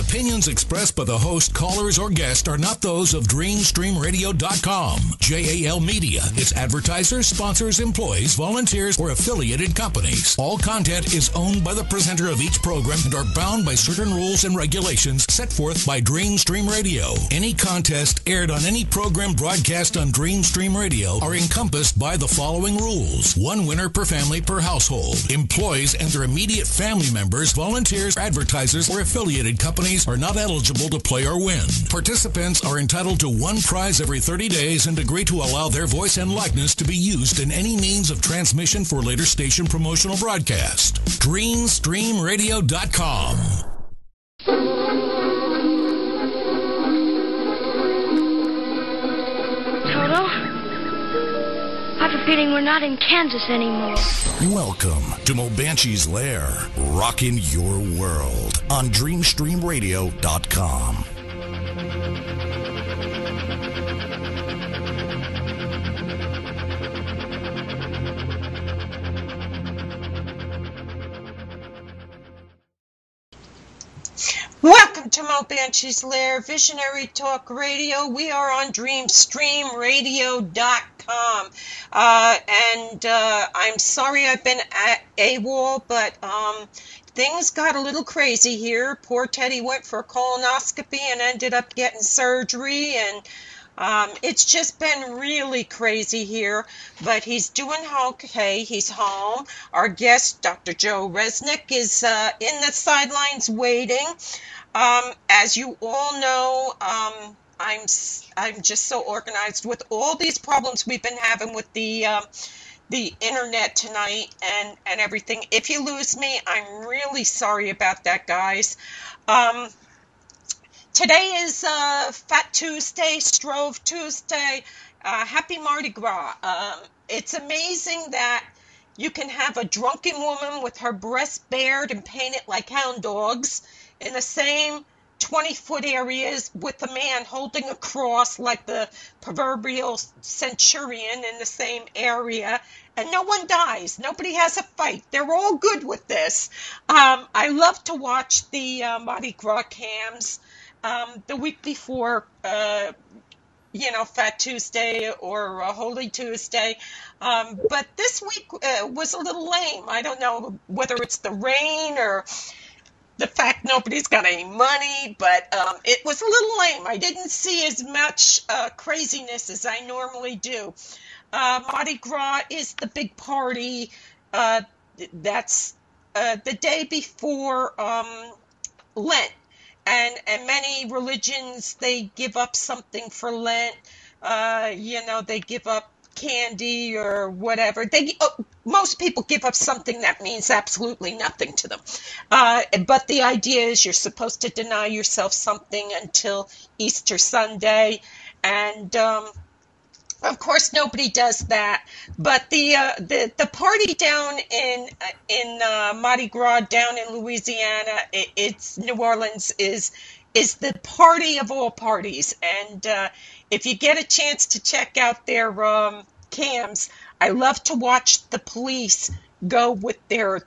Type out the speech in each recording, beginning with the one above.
Opinions expressed by the host, callers, or guests are not those of DreamStreamRadio.com, JAL Media, its advertisers, sponsors, employees, volunteers, or affiliated companies. All content is owned by the presenter of each program and are bound by certain rules and regulations set forth by DreamStream Radio. Any contest aired on any program broadcast on DreamStream Radio are encompassed by the following rules. One winner per family per household. Employees and their immediate family members, volunteers, advertisers, or affiliated companies are not eligible to play or win. Participants are entitled to one prize every 30 days and agree to allow their voice and likeness to be used in any means of transmission for later station promotional broadcast. DreamStreamRadio.com. Toto? I have a feeling we're not in Kansas anymore. Welcome to Mobanshi's Lair, rocking your world on DreamStreamRadio.com. Welcome to Mobanshi's Lair, Visionary Talk Radio. We are on DreamStreamRadio.com. I'm sorry I've been at AWOL, but things got a little crazy here. Poor Teddy went for a colonoscopy and ended up getting surgery, and it's just been really crazy here, but he's doing okay. He's home. Our guest, Dr. Joe Resnick, is in the sidelines waiting. As you all know, I'm just so organized with all these problems we've been having with the internet tonight and everything. If you lose me, I'm really sorry about that, guys. Today is Fat Tuesday, Strove Tuesday. Happy Mardi Gras. It's amazing that you can have a drunken woman with her breasts bared and painted like hound dogs in the same 20-foot areas with a man holding a cross like the proverbial centurion in the same area, and no one dies. Nobody has a fight. They're all good with this. I love to watch the Mardi Gras cams the week before, Fat Tuesday or Holy Tuesday. But this week was a little lame. I don't know whether it's the rain or the fact nobody's got any money, but it was a little lame. I didn't see as much craziness as I normally do. Mardi Gras is the big party. That's the day before Lent. And many religions, they give up something for Lent. They give up candy or whatever. Most people give up something that means absolutely nothing to them. But the idea is you're supposed to deny yourself something until Easter Sunday. And of course, nobody does that. But the party down in Mardi Gras down in Louisiana, it's New Orleans is the party of all parties. And if you get a chance to check out their cams, I love to watch the police go with they're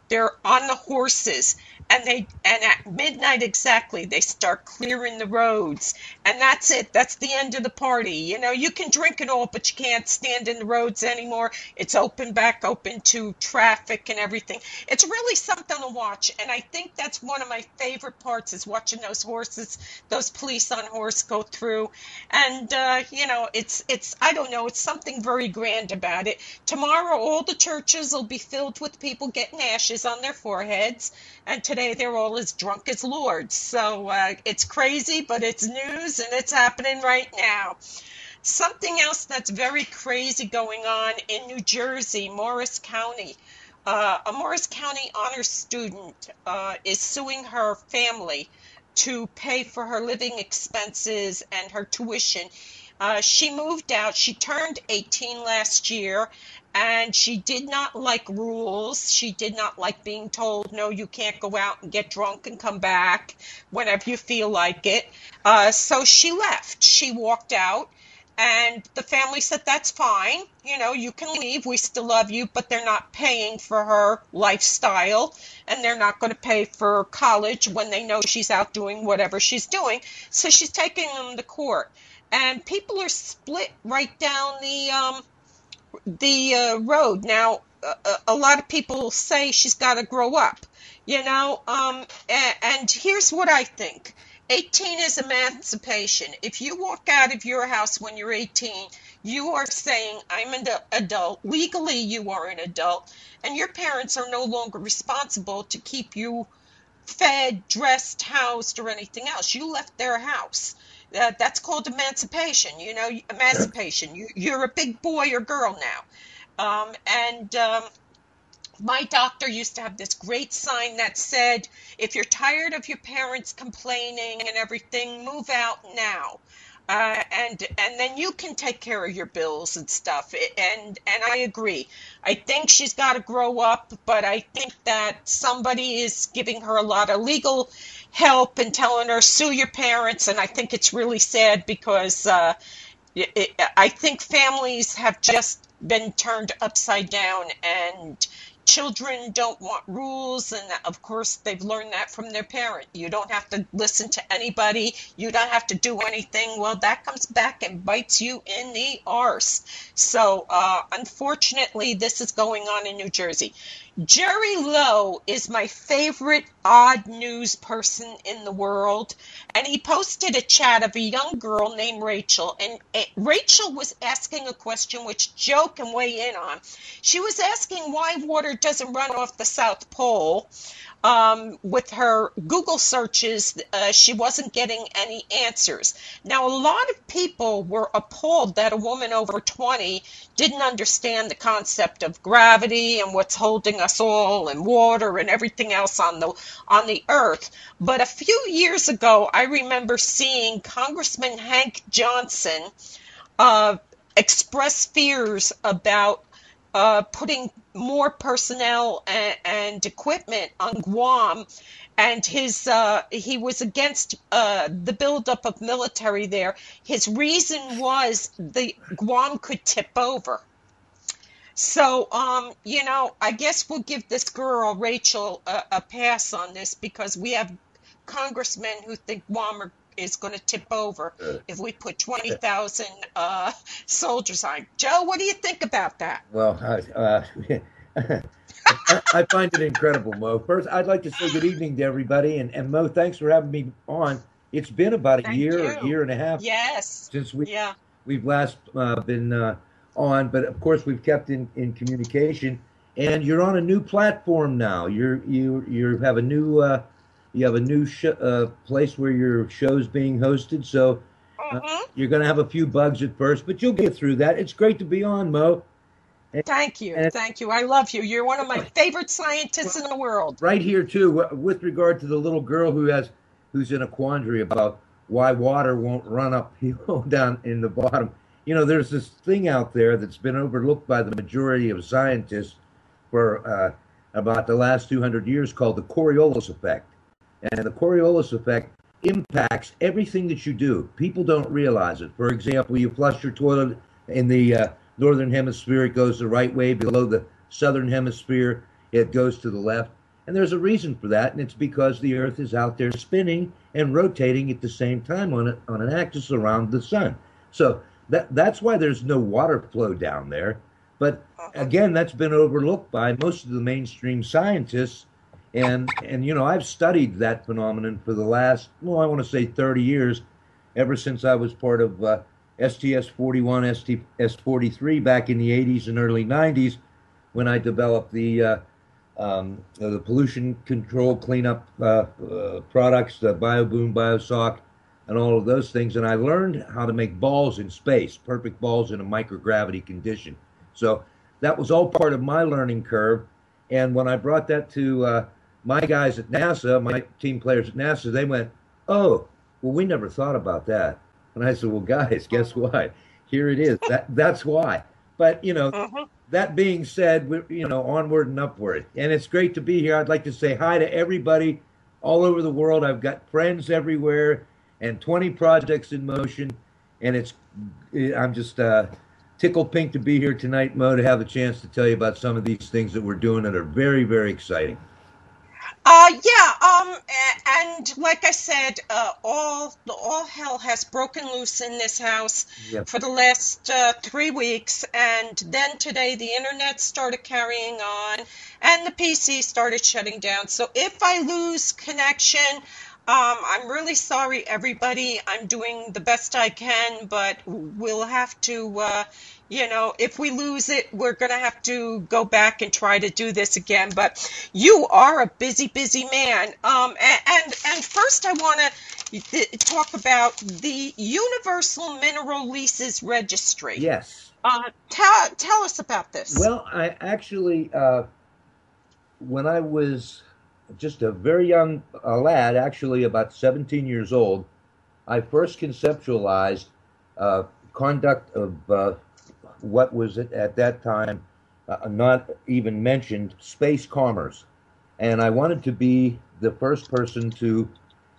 on the horses, and at midnight exactly they start clearing the roads, and that's it. That's the end of the party. You can drink it all, but you can't stand in the roads anymore. It's back open to traffic and everything. It's really something to watch, and I think that's one of my favorite parts is watching those horses, those police on horse go through, and it's I don't know, it's something very grand about it. Tomorrow all the churches will be filled with people getting ashes on their foreheads, and today they're all as drunk as lords. So it's crazy, but it's news, and it's happening right now. Something else that's very crazy going on in New Jersey, Morris County. A Morris County honors student is suing her family to pay for her living expenses and her tuition. She moved out. She turned 18 last year, and she did not like rules. She did not like being told, no, you can't go out and get drunk and come back whenever you feel like it. So she left. She walked out, And the family said, that's fine. You know, you can leave. We still love you, but they're not paying for her lifestyle, and they're not going to pay for college when they know she's out doing whatever she's doing. So she's taking them to court. And people are split right down the road. Now, a lot of people say she's got to grow up, you know, and here's what I think. 18 is emancipation. If you walk out of your house when you're 18, you are saying, I'm an adult. Legally, you are an adult, and your parents are no longer responsible to keep you fed, dressed, housed, or anything else. You left their house. That's called emancipation. You know, emancipation. You're a big boy or girl now. My doctor used to have this great sign that said, if you're tired of your parents complaining and everything, move out now. And then you can take care of your bills and stuff. And I agree. I think she's got to grow up, but I think that somebody is giving her a lot of legal help and telling her, sue your parents. And I think it's really sad because I think families have just been turned upside down, and children don't want rules, and of course they've learned that from their parent. You don't have to listen to anybody. You don't have to do anything. Well, that comes back and bites you in the arse. So unfortunately, this is going on in New Jersey. Jerry Lowe is my favorite odd news person in the world, and he posted a chat of a young girl named Rachel, and Rachel was asking a question which Joe can weigh in on. She was asking why water doesn't run off the South Pole. With her Google searches, she wasn't getting any answers. Now, a lot of people were appalled that a woman over 20 didn't understand the concept of gravity and what's holding us all, and water and everything else on the earth. But a few years ago, I remember seeing Congressman Hank Johnson express fears about putting more personnel and equipment on Guam, and he was against the buildup of military there. His reason was the Guam could tip over. So, you know, I guess we'll give this girl, Rachel, a pass on this, because we have congressmen who think Guam is going to tip over if we put 20,000 soldiers on. Joe, what do you think about that? Well, I find it incredible, Mo. First, I'd like to say good evening to everybody. And Mo, thanks for having me on. It's been about a year and a half since we've last been on. But, of course, we've kept in communication. And you're on a new platform now. You have a new place where your show's being hosted. So you're going to have a few bugs at first, but you'll get through that. It's great to be on, Mo. Thank you. I love you. You're one of my favorite scientists in the world. Right here, too, with regard to the little girl who's in a quandary about why water won't run uphill down in the bottom. You know, there's this thing out there that's been overlooked by the majority of scientists for about the last 200 years called the Coriolis effect. And the Coriolis effect impacts everything that you do. People don't realize it. For example, you flush your toilet in the northern hemisphere, it goes the right way. Below the southern hemisphere, it goes to the left. And there's a reason for that, and it's because the Earth is out there spinning and rotating at the same time on an axis around the sun. So that's why there's no water flow down there. But again, that's been overlooked by most of the mainstream scientists. And you know, I've studied that phenomenon for the last, I want to say 30 years, ever since I was part of STS-41, STS-43 back in the 80s and early 90s, when I developed the pollution control cleanup products, the BioBoom, BioSock, and all of those things. And I learned how to make balls in space, perfect balls in a microgravity condition. So that was all part of my learning curve. And when I brought that to my guys at NASA, my team players at NASA, they went, oh, well, we never thought about that. And I said, well, guys, guess what? Here it is. That's why. But, you know, that being said, you know, onward and upward. And it's great to be here. I'd like to say hi to everybody all over the world. I've got friends everywhere and 20 projects in motion. and I'm just tickled pink to be here tonight, Mo, to have a chance to tell you about some of these things that we're doing that are very, very exciting. Yeah, and like I said, all hell has broken loose in this house Yeah. for the last 3 weeks, and then today the internet started carrying on, and the PC started shutting down. So if I lose connection, I'm really sorry, everybody. I'm doing the best I can, but we'll have to, if we lose it, we're going to have to go back and try to do this again. But you are a busy, busy man. And first I want to talk about the Universal Mineral Leases Registry. Yes. Tell us about this. Well, I actually, when I was just a very young lad, actually about 17 years old, I first conceptualized conduct of what was at that time not even mentioned, space commerce. And I wanted to be the first person to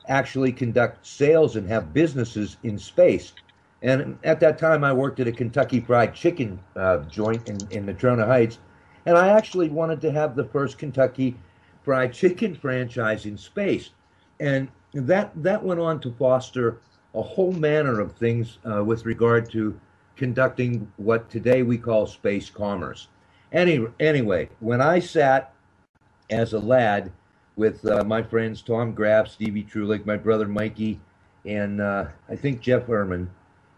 actually conduct sales and have businesses in space. And at that time, I worked at a Kentucky Fried Chicken joint in Natrona Heights, and I actually wanted to have the first Kentucky Fried Chicken franchise in space. And that went on to foster a whole manner of things with regard to conducting what today we call space commerce. Anyway, when I sat as a lad with my friends Tom Graff, Stevie Trulick, my brother Mikey, and I think Jeff Ehrman,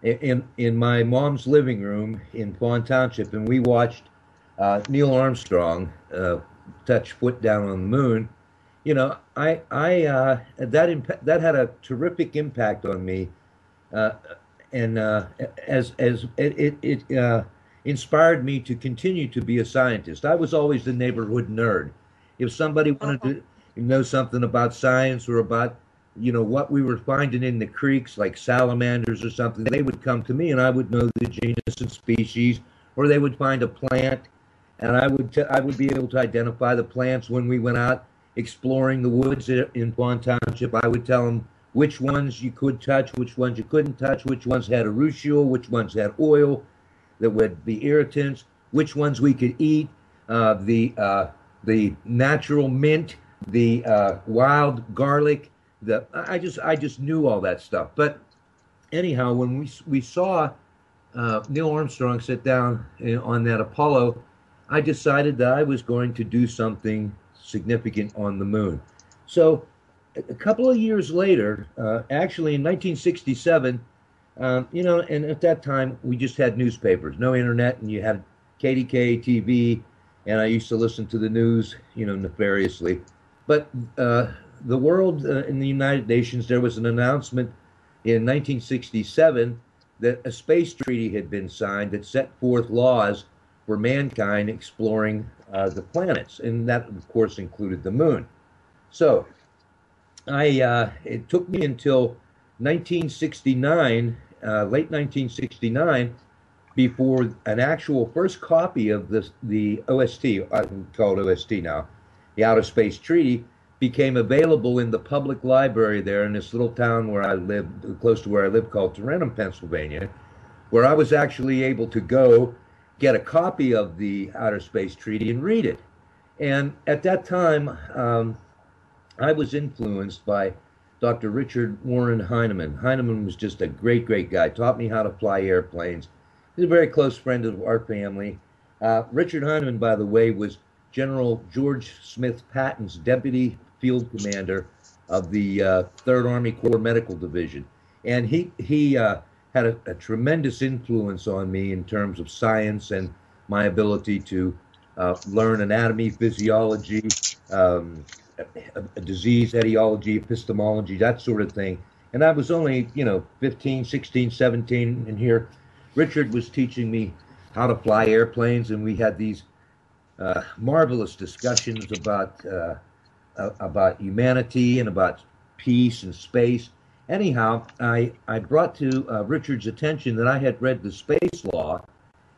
in my mom's living room in Fawn Township, and we watched Neil Armstrong touch foot down on the moon. You know, that had a terrific impact on me, and as it inspired me to continue to be a scientist. I was always the neighborhood nerd. If somebody wanted to know something about science or about, what we were finding in the creeks, like salamanders or something, they would come to me and I would know the genus and species, or they would find a plant and I would be able to identify the plants when we went out exploring the woods in Fawn Township. I would tell them which ones you could touch, which ones you couldn't touch, which ones had urushiol, which ones had oil that would be irritants, which ones we could eat, the natural mint, the wild garlic. I just knew all that stuff. But anyhow, when we saw Neil Armstrong sit down on that Apollo, I decided that I was going to do something significant on the moon. So a couple of years later, actually in 1967, and at that time we just had newspapers, no internet, and you had KDK TV, and I used to listen to the news, nefariously. But the world in the United Nations, there was an announcement in 1967 that a space treaty had been signed that set forth laws for mankind exploring the planets, and that, of course, included the moon. So it took me until 1969, late 1969, before an actual first copy of the OST, I can call it OST now, the Outer Space Treaty, became available in the public library there in this little town where I lived, close to where I lived, called Tarentum, Pennsylvania, where I was actually able to go get a copy of the Outer Space Treaty and read it. And at that time, I was influenced by Dr. Richard Warren Heinemann. Heinemann was just a great, great guy, taught me how to fly airplanes. He's a very close friend of our family. Richard Heinemann, by the way, was General George Smith Patton's deputy field commander of the 3rd Army Corps Medical Division. And he had a tremendous influence on me in terms of science and my ability to learn anatomy, physiology, disease etiology, epistemology, that sort of thing. And I was only, 15, 16, 17, and here Richard was teaching me how to fly airplanes, and we had these marvelous discussions about humanity and about peace and space. Anyhow, I brought to Richard's attention that I had read the Space Law,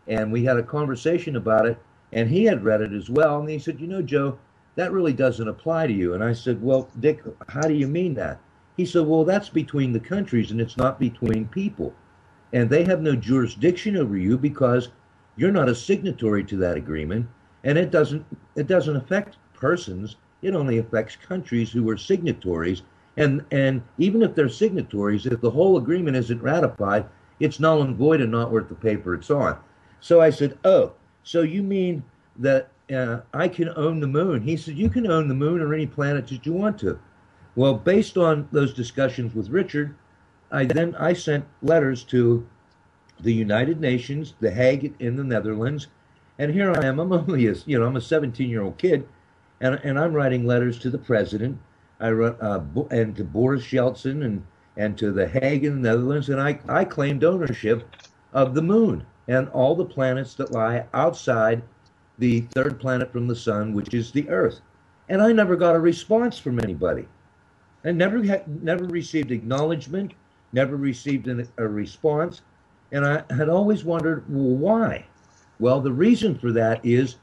and we had a conversation about it, and he had read it as well, and he said, Joe, that really doesn't apply to you. And I said, well, Dick, how do you mean that? He said, well, that's between the countries, and it's not between people. and they have no jurisdiction over you because you're not a signatory to that agreement, and it doesn't affect persons. It only affects countries who are signatories, and even if they're signatories, if the whole agreement isn't ratified, it's null and void and not worth the paper it's on. So I said, oh, so you mean that I can own the moon? He said, you can own the moon or any planet that you want to. Well, based on those discussions with Richard, I sent letters to the United Nations, The Hague in the Netherlands, and here I am. I'm only I'm a 17-year-old kid, and I'm writing letters to the president. I wrote and to Boris Yeltsin and to The Hague in the Netherlands, and I claimed ownership of the moon and all the planets that lie outside the third planet from the sun, which is the Earth. And I never got a response from anybody. I never received acknowledgement, never received a response, and I had always wondered, well, why? Well, the reason for that is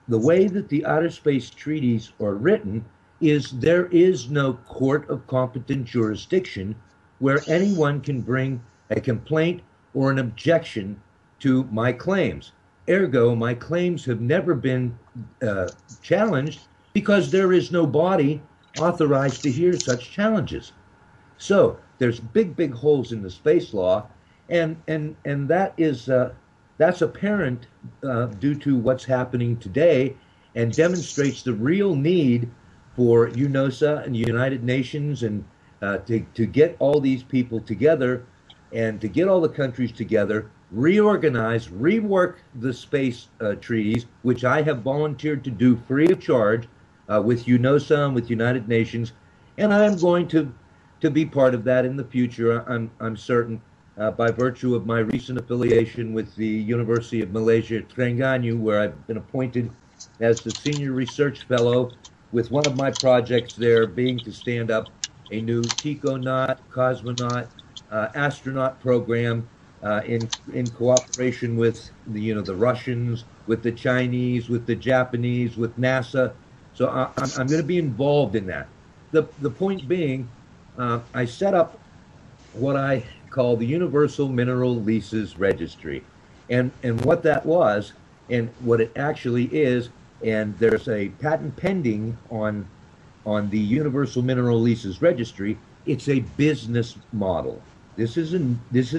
the way that the outer space treaties are written is there is no court of competent jurisdiction where anyone can bring a complaint or an objection to my claims. Ergo, my claims have never been challenged because there is no body authorized to hear such challenges. So there's big holes in the space law, and that is that's apparent due to what's happening today, and demonstrates the real need for UNOSA and the United Nations and to get all these people together and to get all the countries together, reorganize, rework the space treaties, which I have volunteered to do free of charge with UNOSA and with United Nations, and I am going to be part of that in the future. I'm certain, by virtue of my recent affiliation with the University of Malaysia, Terengganu, where I've been appointed as the senior research fellow, with one of my projects there being to stand up a new Ticonaut, cosmonaut, astronaut program in cooperation with the Russians, with the Chinese, with the Japanese, with NASA. So I'm going to be involved in that. The point being, I set up what I call the Universal Mineral Leases Registry, and what that was, and what it actually is, and there's a patent pending on the Universal Mineral Leases Registry. It's a business model. This is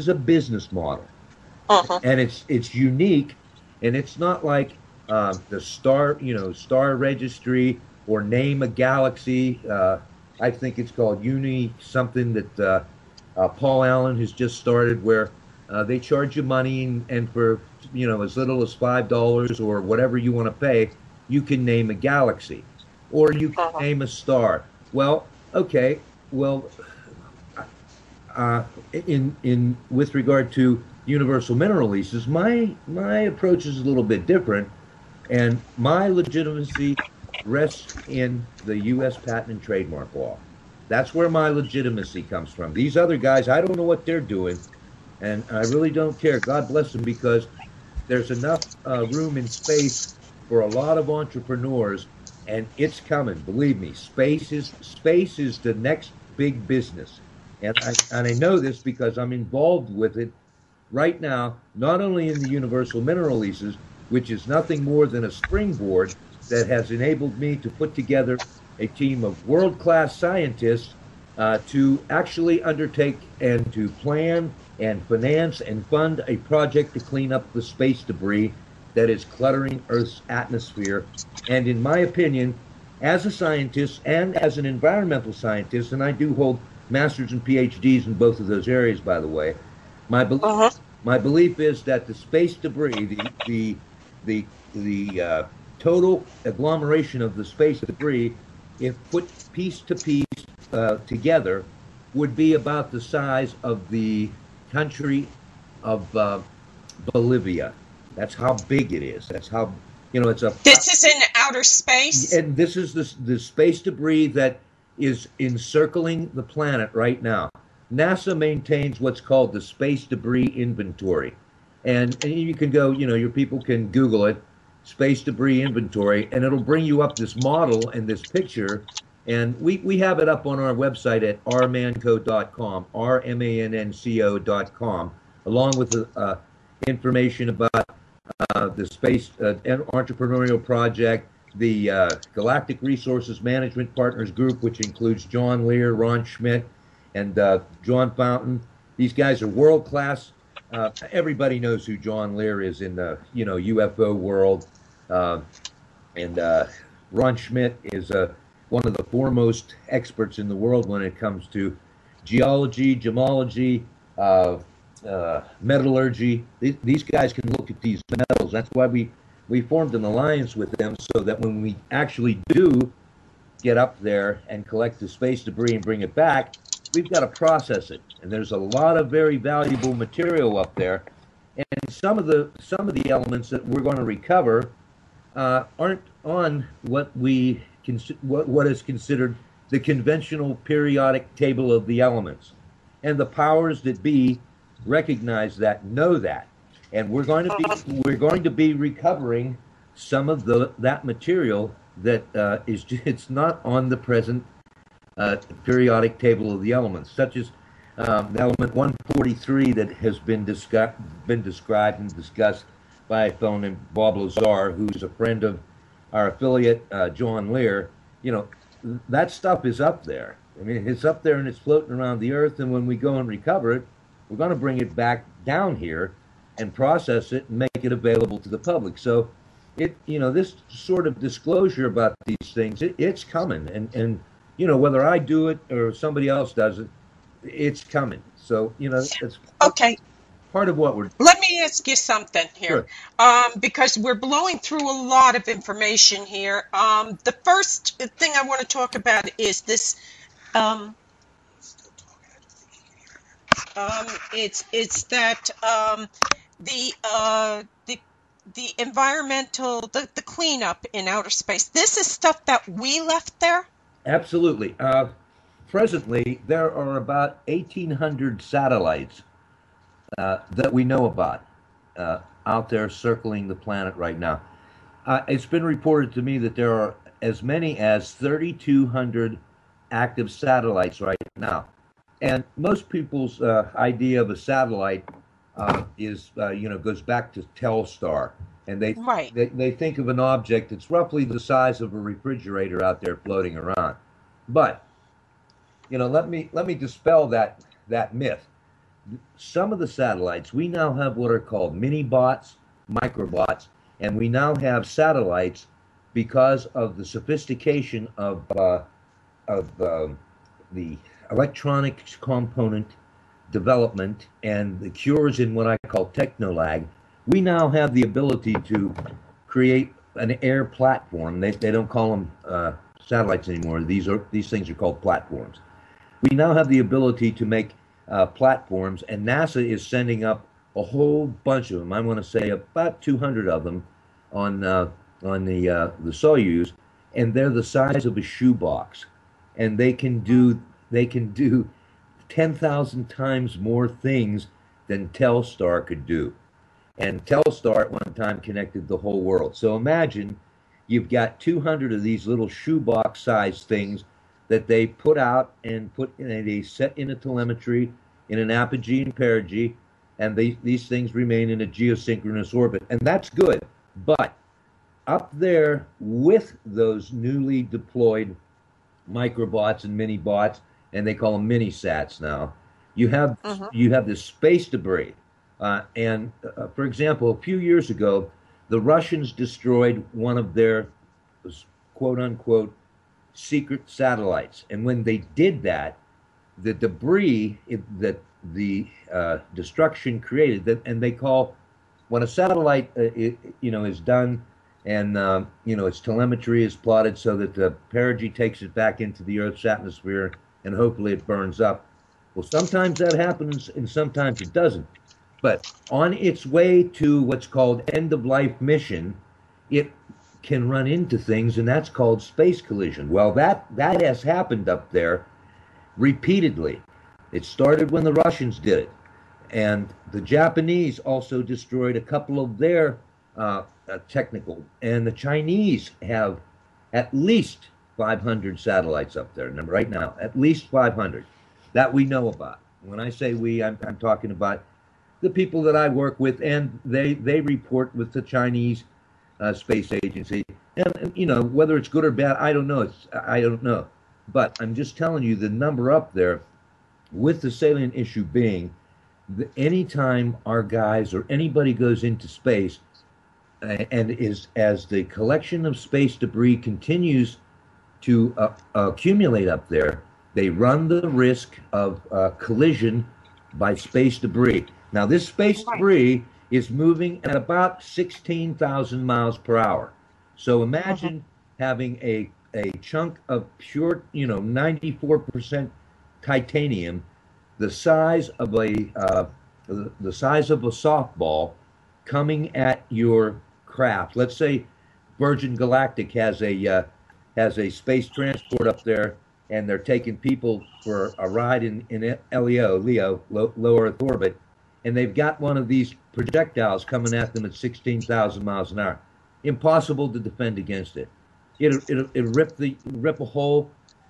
a business model, and it's unique, and it's not like the Star Registry or Name a Galaxy. I think it's called Uni something that Paul Allen has just started, where they charge you money, and for as little as $5 or whatever you want to pay, you can name a galaxy, or you can name a star. Well, okay, well, in with regard to universal mineral leases, my approach is a little bit different, and my legitimacy rests in the U.S. patent and trademark law. That's where my legitimacy comes from. These other guys, I don't know what they're doing, and I really don't care. God bless them, because there's enough room in space for a lot of entrepreneurs, and it's coming. Believe me, space is the next big business, and I know this because I'm involved with it right now, not only in the universal mineral leases, which is nothing more than a springboard that has enabled me to put together a team of world-class scientists to actually undertake and to plan and finance and fund a project to clean up the space debris that is cluttering Earth's atmosphere. And in my opinion, as a scientist and as an environmental scientist, and I do hold masters and PhDs in both of those areas, by the way, my belief is that the space debris, the total agglomeration of the space debris, if put piece to piece together, would be about the size of the country of Bolivia. That's how big it is. That's how, it's a... This is in outer space? And this is the space debris that is encircling the planet right now. NASA maintains what's called the space debris inventory. And you can go, your people can Google it, space debris inventory, and it'll bring you up this model and this picture. And we have it up on our website at rmanco.com, rmanco.com, along with the information about the Space Entrepreneurial Project, the Galactic Resources Management Partners Group, which includes John Lear, Ron Schmidt, and John Fountain. These guys are world class. Everybody knows who John Lear is in the UFO world, and Ron Schmidt is one of the foremost experts in the world when it comes to geology, gemology, metallurgy. These guys can look at these metals. That's why we formed an alliance with them, so that when we actually do get up there and collect the space debris and bring it back, we've got to process it. And there's a lot of very valuable material up there. And some of the elements that we're going to recover aren't on what is considered the conventional periodic table of the elements. And the powers that be recognize that, know that. And we're going to be recovering some of that material that it's not on the present periodic table of the elements, such as the element 143 that has been described and discussed by a fellow named Bob Lazar, who's a friend of our affiliate John Lear. That stuff is up there. I mean, it's up there and it's floating around the earth, and when we go and recover it, we're going to bring it back down here and process it and make it available to the public. So this sort of disclosure about these things, it's coming. And whether I do it or somebody else does it, it's coming. So, it's okay. Part of what we're... Let me ask you something here, Sure. because we're blowing through a lot of information here. The first thing I want to talk about is this. It's that the environmental, the cleanup in outer space. This is stuff that we left there? Absolutely. Presently, there are about 1,800 satellites that we know about out there circling the planet right now. It's been reported to me that there are as many as 3,200 active satellites right now. And most people's idea of a satellite goes back to Telstar, and they think of an object that's roughly the size of a refrigerator out there floating around. But let me dispel that myth. Some of the satellites, we now have what are called mini bots, microbots, and we now have satellites because of the sophistication of the electronic component development and the cures in what I call technolag. We now have the ability to create an air platform. They don't call them satellites anymore. These things are called platforms. We now have the ability to make platforms, and NASA is sending up a whole bunch of them. I want to say about 200 of them on the Soyuz, and they're the size of a shoebox, and they can do 10,000 times more things than Telstar could do. And Telstar at one time connected the whole world. So imagine you've got 200 of these little shoebox-sized things that they put out and they set in a telemetry in an apogee and perigee, and these things remain in a geosynchronous orbit. And that's good. But up there with those newly deployed microbots and mini-bots, and they call them mini-sats now, you have this space debris. For example, a few years ago, the Russians destroyed one of their quote-unquote secret satellites. And when they did that, the debris that the destruction created, and they call, when a satellite is done and its telemetry is plotted so that the perigee takes it back into the Earth's atmosphere and hopefully it burns up. Well, sometimes that happens and sometimes it doesn't. But on its way to what's called end-of-life mission, it can run into things, and that's called space collision. Well, that has happened up there repeatedly. It started when the Russians did it. And the Japanese also destroyed a couple of their technical. And the Chinese have at least 500 satellites up there right now, at least 500 that we know about. When I say we, I'm talking about the people that I work with, and they report with the Chinese space agency. And you know, whether it's good or bad, I don't know. I don't know. But I'm just telling you the number up there, with the salient issue being, anytime our guys or anybody goes into space, and is as the collection of space debris continues to accumulate up there, they run the risk of collision by space debris. Now, this space debris is moving at about 16,000 miles per hour. So imagine having a chunk of pure, 94% titanium, the size of a softball, coming at your craft. Let's say Virgin Galactic has a space transport up there, and they're taking people for a ride in LEO, low Earth orbit, and they've got one of these projectiles coming at them at 16,000 miles an hour. Impossible to defend against it. It'll rip a hole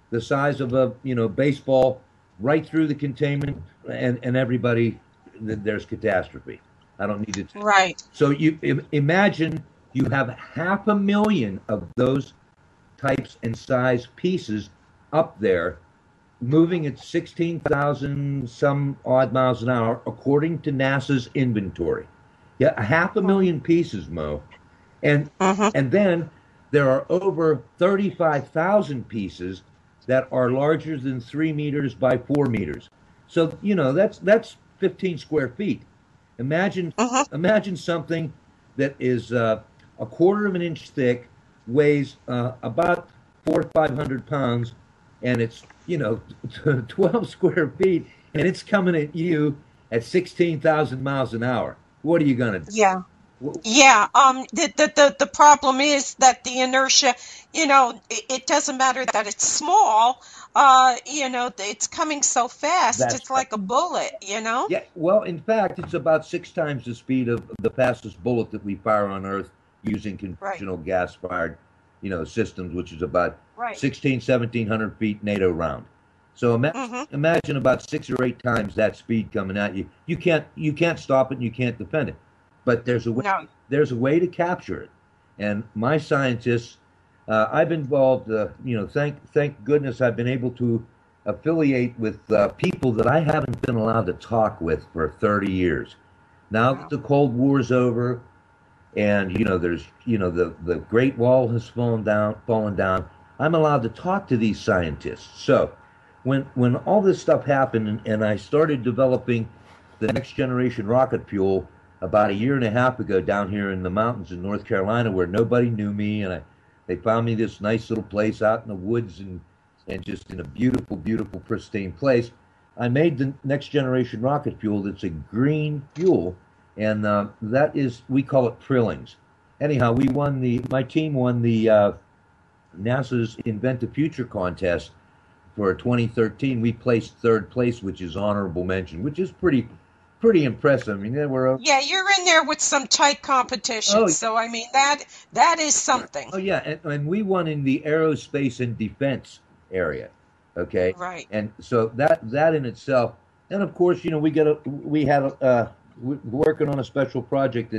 the size of a baseball right through the containment, and everybody, there's catastrophe. I don't need to. Right. So you imagine you have 500,000 of those types and size pieces up there, moving at 16,000 some odd miles an hour, according to NASA's inventory. Yeah, 500,000 pieces, Mo, and then there are over 35,000 pieces that are larger than 3 meters by 4 meters. So that's 15 square feet. Imagine something that is a quarter of an inch thick, weighs about 400 to 500 pounds, and it's 12 square feet, and it's coming at you at 16,000 miles an hour. What are you gonna do? Yeah. Yeah, the problem is that the inertia, it doesn't matter that it's small, it's coming so fast. That's it's like a bullet, Yeah, well, in fact, it's about 6 times the speed of the fastest bullet that we fire on Earth using conventional gas-fired, systems, which is about 1,700 feet NATO round. So imagine about 6 or 8 times that speed coming at you. You can't stop it, and you can't defend it. But there's a way. No. There's a way to capture it, and my scientists, I've involved. Thank goodness I've been able to affiliate with people that I haven't been allowed to talk with for 30 years. Now that the Cold War's over, and there's the Great Wall has fallen down. I'm allowed to talk to these scientists. So when all this stuff happened, and I started developing the next generation rocket fuel about a year and a half ago down here in the mountains in North Carolina, where nobody knew me, and they found me this nice little place out in the woods and just in a beautiful, beautiful, pristine place. I made the next generation rocket fuel that's a green fuel, and that is, we call it prillings. Anyhow, my team won the NASA's Invent the Future contest for 2013. We placed 3rd place, which is honorable mention, which is pretty impressive. I mean, yeah, you're in there with some tight competition. So I mean, that is something. Oh yeah, and we won in the aerospace and defense area. Okay. Right. And so that in itself, and of course, we're working on a special project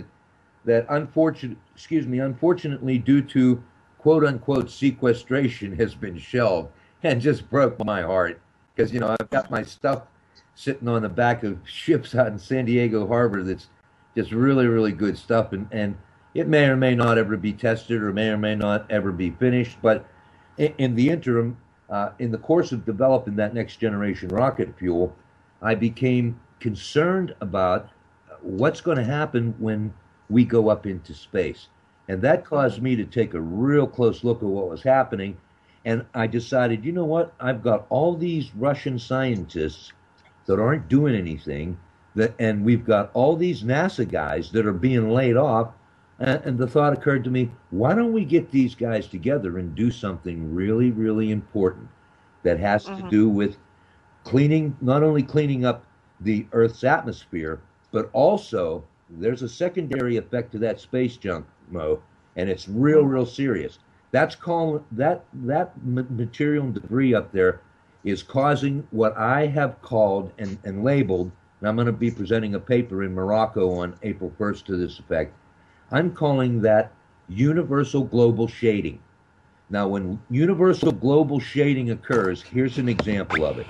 that unfortunately, due to quote unquote sequestration, has been shelved, and just broke my heart, because I've got my stuff sitting on the back of ships out in San Diego Harbor that's just really, really good stuff, and it may or may not ever be tested, or may not ever be finished. But in the interim, in the course of developing that next generation rocket fuel, I became concerned about what's going to happen when we go up into space. And that caused me to take a real close look at what was happening, and I decided, you know what, I've got all these Russian scientists that aren't doing anything, and we've got all these NASA guys that are being laid off, and the thought occurred to me, why don't we get these guys together and do something really, really important that has to do with not only cleaning up the Earth's atmosphere, but also there's a secondary effect to that space junk, Mo, and it's real, real serious. That's called that material and debris up there is causing what I have called and labeled and I'm going to be presenting a paper in Morocco on April 1st to this effect. I'm calling that universal global shading. Now, when universal global shading occurs, here's an example of it.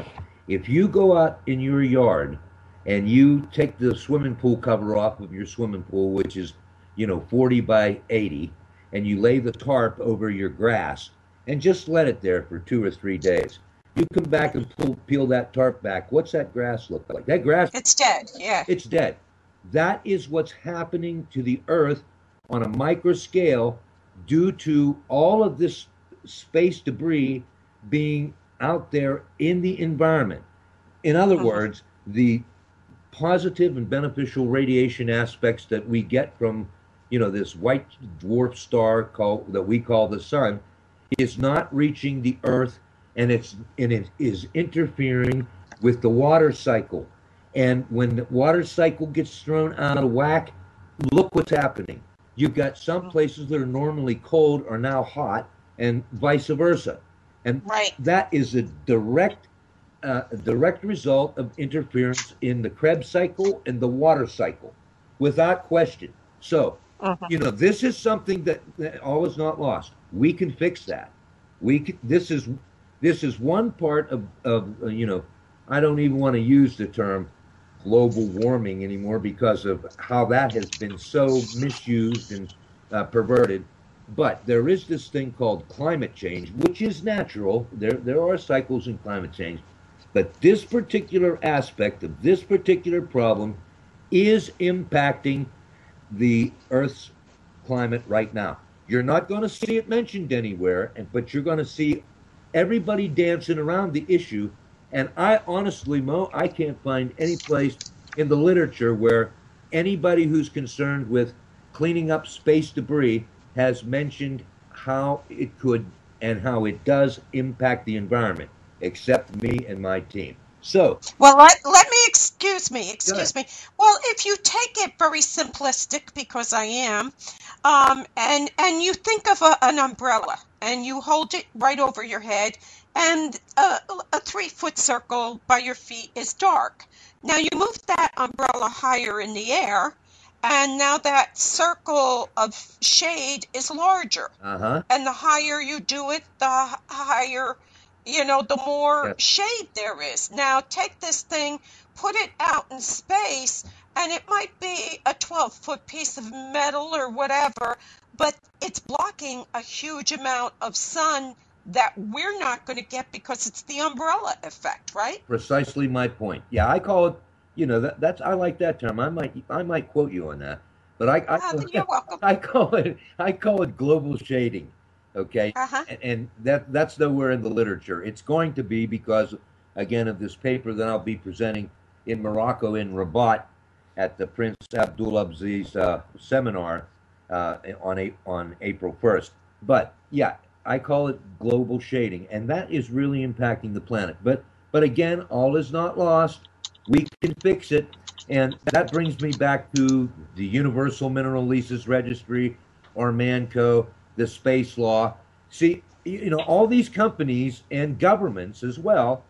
If you go out in your yard and you take the swimming pool cover off of your swimming pool, which is, 40 by 80, and you lay the tarp over your grass and just let it there for 2 or 3 days, you come back and peel that tarp back. What's that grass look like? That grass, It's dead. Yeah. it's dead. That is what's happening to the earth on a micro scale due to all of this space debris being out there in the environment. In other words, the positive and beneficial radiation aspects that we get from, this white dwarf star that we call the sun is not reaching the earth, and it is interfering with the water cycle. And when the water cycle gets thrown out of whack, look what's happening. You've got some places that are normally cold are now hot, and vice versa. And that is a direct result of interference in the Krebs cycle and the water cycle, without question. So, this is something that all is not lost. We can fix that. This is one part of I don't even want to use the term global warming anymore because of how that has been so misused and perverted. But there is this thing called climate change, which is natural. There are cycles in climate change. But this particular aspect of this particular problem is impacting the Earth's climate right now. You're not going to see it mentioned anywhere, but you're going to see everybody dancing around the issue. And I honestly, Mo, I can't find any place in the literature where anybody who's concerned with cleaning up space debris has mentioned how it could and how it does impact the environment, except me and my team. So, well, let me excuse me. Well, if you take it very simplistic, because I am, and you think of an umbrella and you hold it right over your head, and a 3-foot circle by your feet is dark. Now you move that umbrella higher in the air, and now that circle of shade is larger. And the higher you do it, the higher, the more shade there is. Now take this thing, put it out in space, and it might be a 12-foot piece of metal or whatever, but it's blocking a huge amount of sun that we're not going to get because it's the umbrella effect, right? Precisely my point. Yeah, I call it, that's I like that term. I might quote you on that, but you're welcome. I call it global shading. Okay, and that's nowhere in the literature. It's going to be because, again, of this paper that I'll be presenting in Morocco in Rabat at the Prince Abdulaziz seminar on April 1st. But yeah, I call it global shading, and that is really impacting the planet. But again, all is not lost. We can fix it, and that brings me back to the Universal Mineral Leases Registry, or MANCO, the space law. See, all these companies and governments as well,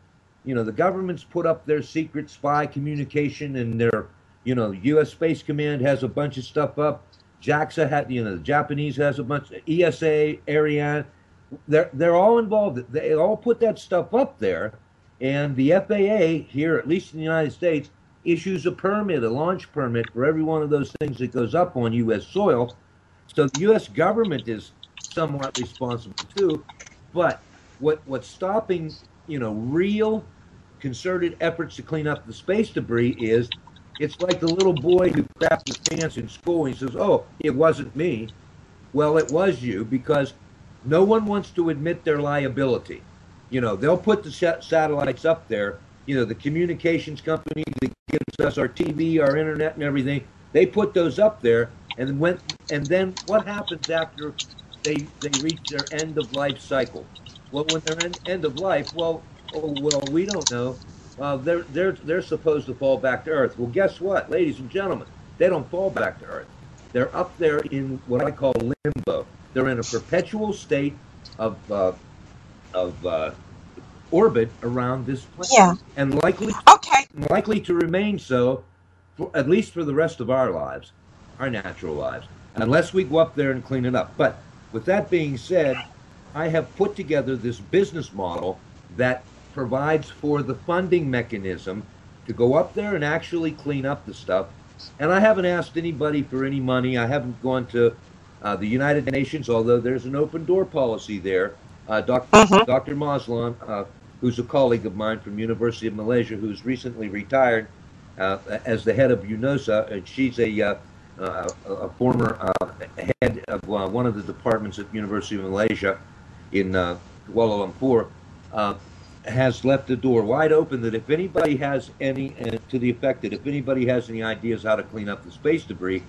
the governments put up their secret spy communication, and their, U.S. Space Command has a bunch of stuff up. JAXA had, the Japanese has a bunch, ESA, Ariane. They're all involved. They all put that stuff up there, and the FAA here, at least in the United States, issues a permit, a launch permit for every one of those things that goes up on U.S. soil. So the U.S. government is somewhat responsible too. But what's stopping, real concerted efforts to clean up the space debris is, it's like the little boy who crapped his pants in school and he says, "Oh, it wasn't me." Well, it was you, because no one wants to admit their liability. They'll put the satellites up there. The communications company that gives us our TV, our internet, and everything, they put those up there. And then what happens after they reach their end of life cycle? Well, when they're end of life, we don't know. They're supposed to fall back to Earth. Well, guess what, ladies and gentlemen? They don't fall back to Earth. They're up there in what I call limbo. They're in a perpetual state of orbit around this planet, Yeah. and Okay. likely to remain so, at least for the rest of our lives, our natural lives, unless we go up there and clean it up. But with that being said, I have put together this business model that provides for the funding mechanism to go up there and actually clean up the stuff. And I haven't asked anybody for any money. I haven't gone to the United Nations, although there's an open door policy there. Mm-hmm. Dr. Maslan, who's a colleague of mine from University of Malaysia, who's recently retired as the head of UNOSA, and she's a former head of one of the departments at University of Malaysia in Kuala Lumpur, has left the door wide open that if anybody has any, to the effect that if anybody has any ideas how to clean up the space debris,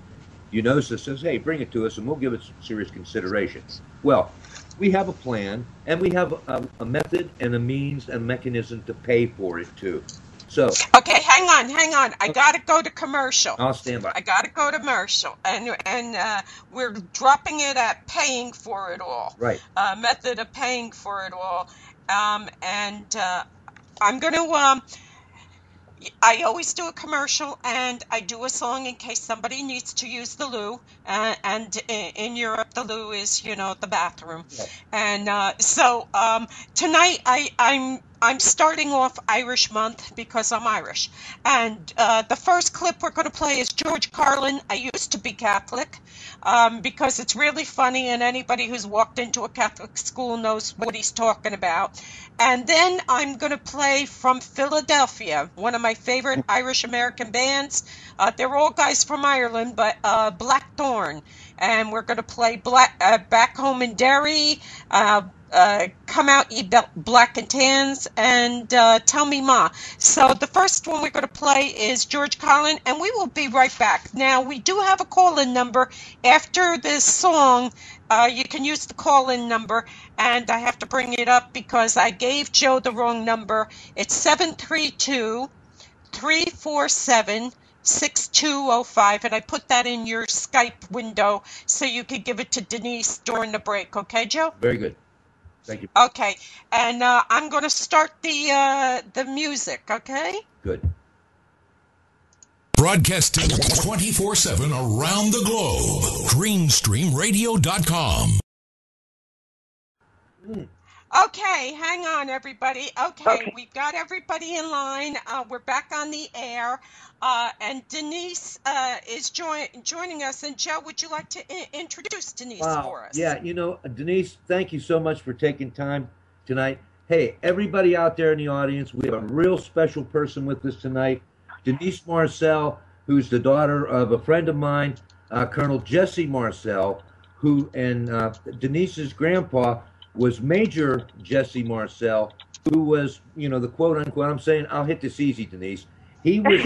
UNOSA says, hey, bring it to us and we'll give it some serious consideration. Well, we have a plan and we have a method and a means and mechanism to pay for it too. So okay, hang on. I gotta go to commercial. I'll stand by. I gotta go to commercial, and we're dropping it at paying for it all. Right. Method of paying for it all, and I'm gonna. I always do a commercial and I do a song in case somebody needs to use the loo. And in Europe, the loo is, the bathroom. Yeah. And so tonight I'm starting off Irish Month because I'm Irish. And the first clip we're going to play is George Carlin. I used to be Catholic because it's really funny, and anybody who's walked into a Catholic school knows what he's talking about. And then I'm going to play from Philadelphia, one of my favorite Irish American bands. They're all guys from Ireland, but Blackthorn. And we're going to play Back Home in Derry, Come Out Ye Black and Tans, and Tell Me Ma. So the first one we're going to play is George Carlin, and we will be right back. Now, we do have a call-in number. After this song, you can use the call-in number, and I have to bring it up because I gave Joe the wrong number. It's 732-347-6205, and I put that in your Skype window so you could give it to Denise during the break. Okay, Joe? Very good. Thank you. Okay, and I'm going to start the music, okay? Good. Broadcasting 24/7 around the globe. DreamStreamRadio.com. Okay, hang on, everybody. Okay, we've got everybody in line. We're back on the air, and Denise is joining us. And Joe, would you like to introduce Denise for us? Yeah, Denise, thank you so much for taking time tonight. Hey, everybody out there in the audience, we have a real special person with us tonight, Denise Marcel, who's the daughter of a friend of mine, Colonel Jesse Marcel, who and Denise's grandpa was Major Jesse Marcel, who was, the quote unquote, I'm saying, I'll hit this easy, Denise. He was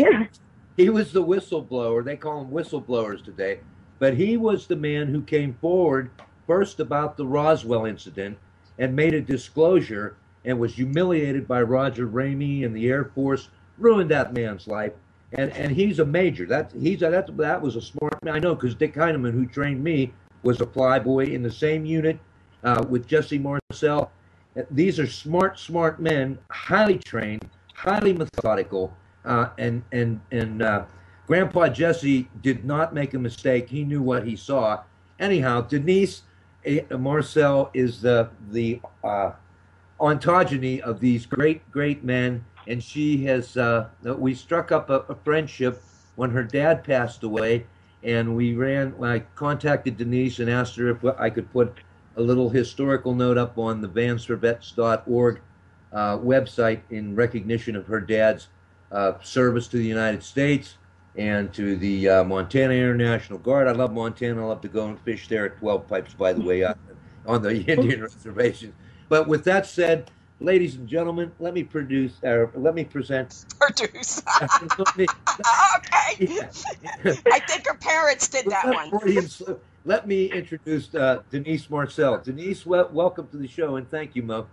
the whistleblower. They call them whistleblowers today. But he was the man who came forward first about the Roswell incident and made a disclosure and was humiliated by Roger Ramey and the Air Force, ruined that man's life. And he's a major. That was a smart man. I know, because Dick Heineman, who trained me, was a flyboy in the same unit with Jesse Marcel. These are smart men, highly trained, highly methodical, and Grandpa Jesse did not make a mistake. He knew what he saw. Anyhow, Denise Marcel is the ontogeny of these great men, and she has. We struck up a friendship when her dad passed away, and I contacted Denise and asked her if I could put a little historical note up on the vansforvets.org website in recognition of her dad's service to the United States and to the Montana International Guard. I love Montana. I love to go and fish there at 12 Pipes, by the way, on the Indian reservations. But with that said, ladies and gentlemen, let me present. Produce. Okay. I think her parents did that one. Let me introduce Denise Marcel. Denise, welcome to the show, and thank you, Mo.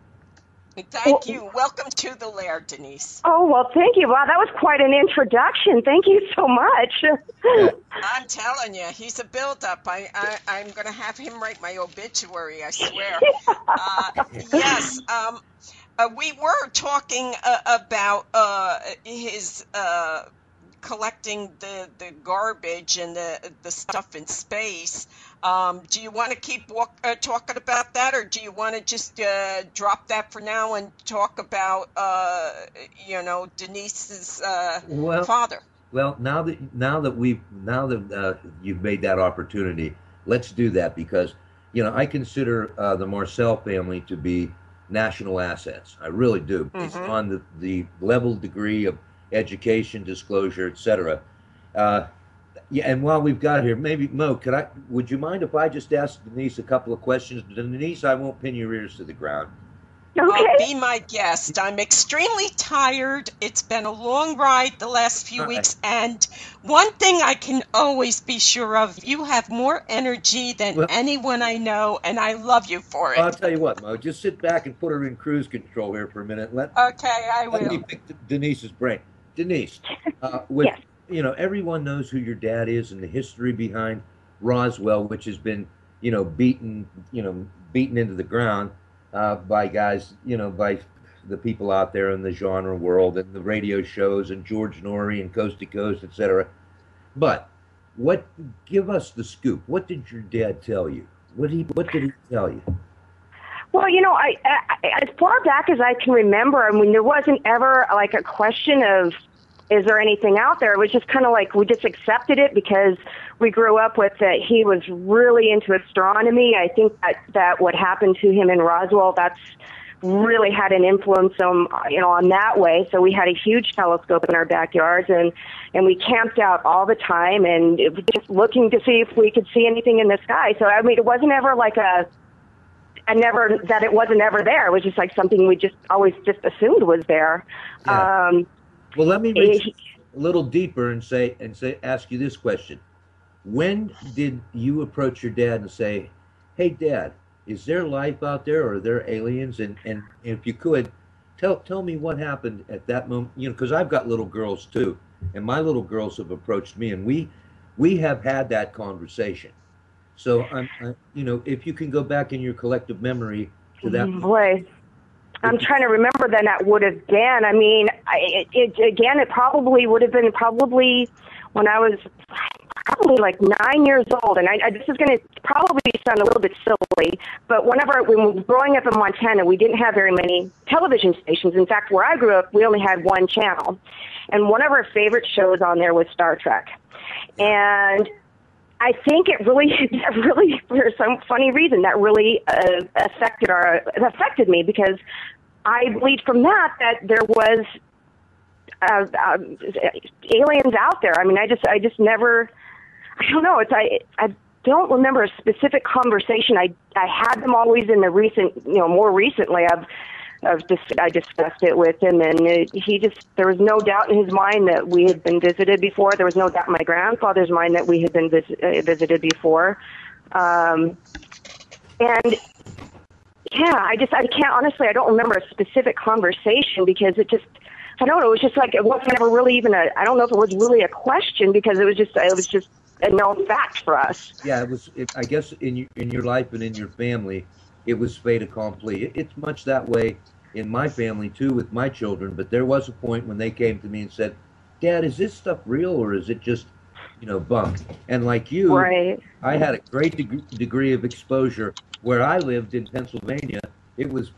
Thank you. Welcome to the lair, Denise. Oh, well, thank you. Wow, that was quite an introduction. Thank you so much. I'm telling you, he's a build-up. I'm going to have him write my obituary, I swear. Yes. We were talking about his collecting the garbage and the stuff in space. Do you want to keep talking about that, or do you want to just drop that for now and talk about Denise's father? Well, now that you've made that opportunity, let's do that because I consider the Marcel family to be national assets. I really do, based on the level degree of education, disclosure, etc. Yeah, and while we've got here, maybe Mo, would you mind if I just ask Denise a couple of questions? Denise, I won't pin your ears to the ground. Okay. Be my guest. I'm extremely tired. It's been a long ride the last few weeks, and one thing I can always be sure of, you have more energy than anyone I know, and I love you for it. I'll tell you what, Mo, just sit back and put her in cruise control here for a minute. Okay, I will. Let me pick Denise's brain. Denise, with Yes. Everyone knows who your dad is and the history behind Roswell, which has been, beaten into the ground by guys, by the people out there in the genre world and the radio shows and George Norrie and Coast to Coast, etc. But give us the scoop. What did your dad tell you? What did he tell you? Well, I as far back as I can remember, I mean, there wasn't ever like a question of, is there anything out there? It was just kind of like we just accepted it because we grew up with that. He was really into astronomy. I think that what happened to him in Roswell, that's really had an influence on that way. So we had a huge telescope in our backyards, and we camped out all the time, and it was just looking to see if we could see anything in the sky. So I mean, it wasn't ever like it wasn't ever there. It was just like something we just always just assumed was there. Yeah. Well, let me reach a little deeper and ask you this question. When did you approach your dad and say, "Hey, Dad, is there life out there, or are there aliens?" And if you could, tell me what happened at that moment. Because I've got little girls too, and my little girls have approached me, and we have had that conversation. So if you can go back in your collective memory to that. Boy. I'm trying to remember then that would have been. I mean, it probably would have been when I was probably like 9 years old. And this is going to probably sound a little bit silly, but when growing up in Montana, we didn't have very many television stations. In fact, where I grew up, we only had one channel. And one of our favorite shows on there was Star Trek. And I think it really, for some funny reason, that really affected me because I believed from that there was aliens out there. I mean, I just never. I don't know. I don't remember a specific conversation. I had them always in the recent, more recently. I discussed it with him, and there was no doubt in his mind that we had been visited before. There was no doubt in my grandfather's mind that we had been visited before. And yeah, I can't, honestly, I don't remember a specific conversation because it just, I don't know, it was just like, it wasn't ever really even I don't know if it was really a question because it was just a known fact for us. Yeah, I guess in your life and in your family, it was fait accompli. It's much that way in my family too with my children, but there was a point when they came to me and said, "Dad, is this stuff real or is it just, bunk?" And like you, right. I had a great degree of exposure where I lived in Pennsylvania. It was,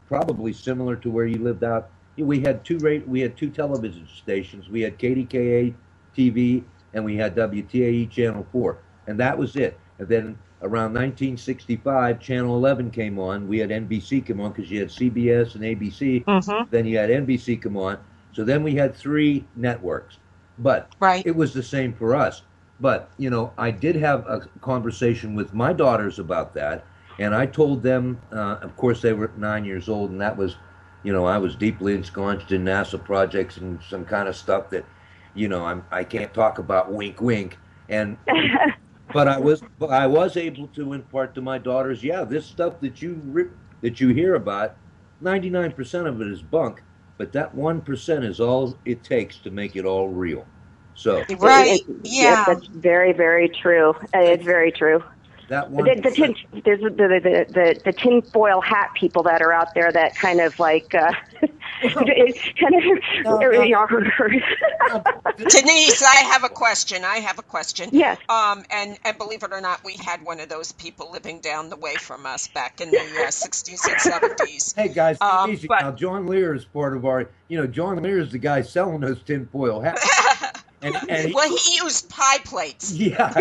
probably similar to where you lived out. We had two television stations. We had KDKA TV and we had WTAE Channel 4, and that was it. And then around 1965, Channel 11 came on. We had NBC come on because you had CBS and ABC. Mm-hmm. Then you had NBC come on. So then we had 3 networks. But It was the same for us. But, I did have a conversation with my daughters about that. And I told them, of course, they were 9 years old. And that was, I was deeply ensconced in NASA projects and some kind of stuff that, I can't talk about, wink, wink. And but I was able to impart to my daughters, this stuff that you hear about, 99% of it is bunk, but that 1% is all it takes to make it all real. So right, yeah, that's very, very true. It's very true. That one. The tinfoil hat people that are out there that kind of like Denise, I have a question. Yes. And believe it or not, we had one of those people living down the way from us back in the 60s and 70s. Hey guys, easy now. John Lear is part of our. John Lear is the guy selling those tinfoil hats. And he used pie plates. Yeah.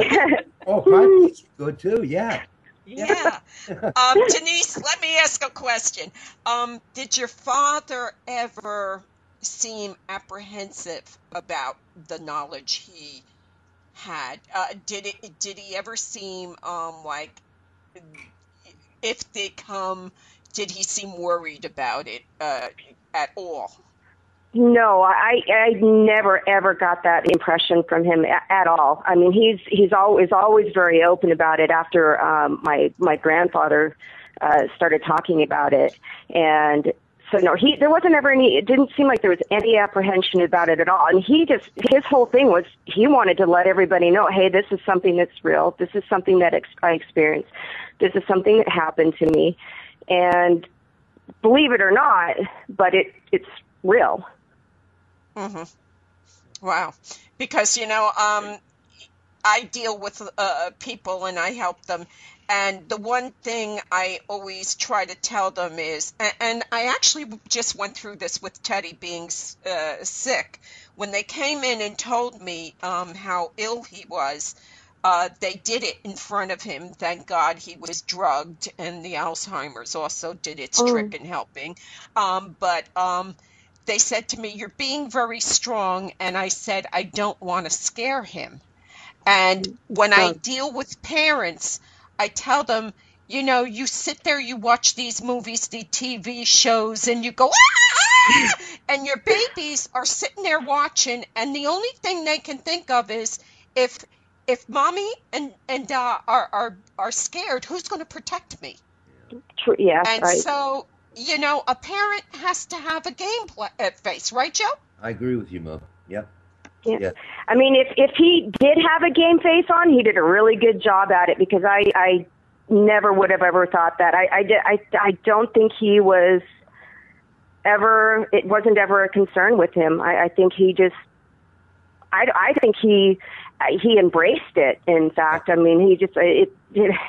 Oh, pie plates are good too. Yeah. Yeah. Denise, let me ask a question. Did your father ever seem apprehensive about the knowledge he had? Did he ever seem like if they come? Did he seem worried about it at all? No, I never ever got that impression from him at all. I mean, he's always very open about it. After my grandfather started talking about it, and so no, there wasn't ever any. It didn't seem like there was any apprehension about it at all. And his whole thing was he wanted to let everybody know, hey, this is something that's real. This is something that I experienced. This is something that happened to me, and believe it or not, but it's real. Mm-hmm. Wow. Because, I deal with people and I help them. And the one thing I always try to tell them is, and I actually just went through this with Teddy being sick. When they came in and told me how ill he was, they did it in front of him. Thank God he was drugged, and the Alzheimer's also did its trick in helping. But they said to me, you're being very strong. And I said, I don't want to scare him. And when I deal with parents, I tell them, you sit there, you watch these movies, the TV shows, and you go, ah! And your babies are sitting there watching. And the only thing they can think of is if mommy and are scared, who's going to protect me? True. Yeah. And right. So, a parent has to have a game face, right, Joe? I agree with you, Mo. Yep. Yeah. I mean, if he did have a game face on, he did a really good job at it, because I never would have ever thought that. I don't think he was ever. It wasn't ever a concern with him. I think he just. I think he embraced it. In fact, I mean, he just it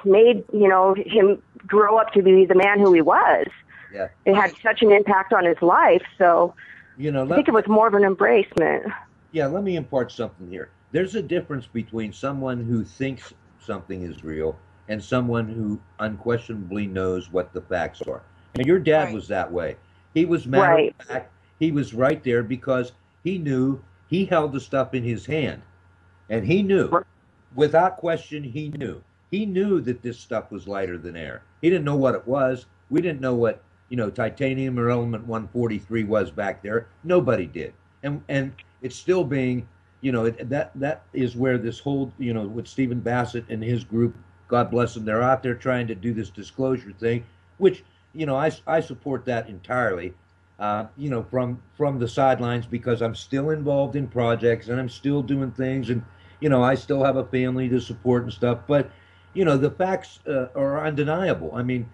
made him grow up to be the man who he was. Yeah. It had such an impact on his life, so I think it was more of an embracement. Yeah, let me impart something here. There's a difference between someone who thinks something is real and someone who unquestionably knows what the facts are. And your dad was that way. He was matter of fact. He was right there because he knew he held the stuff in his hand. And he knew, without question, he knew. He knew that this stuff was lighter than air. He didn't know what it was. We didn't know what titanium or element 143 was back there. Nobody did. And it's still being, that is where this whole, with Stephen Bassett and his group, God bless them, they're out there trying to do this disclosure thing, which, I support that entirely, from the sidelines, because I'm still involved in projects and I'm still doing things, and, I still have a family to support and stuff. But, the facts are undeniable. I mean,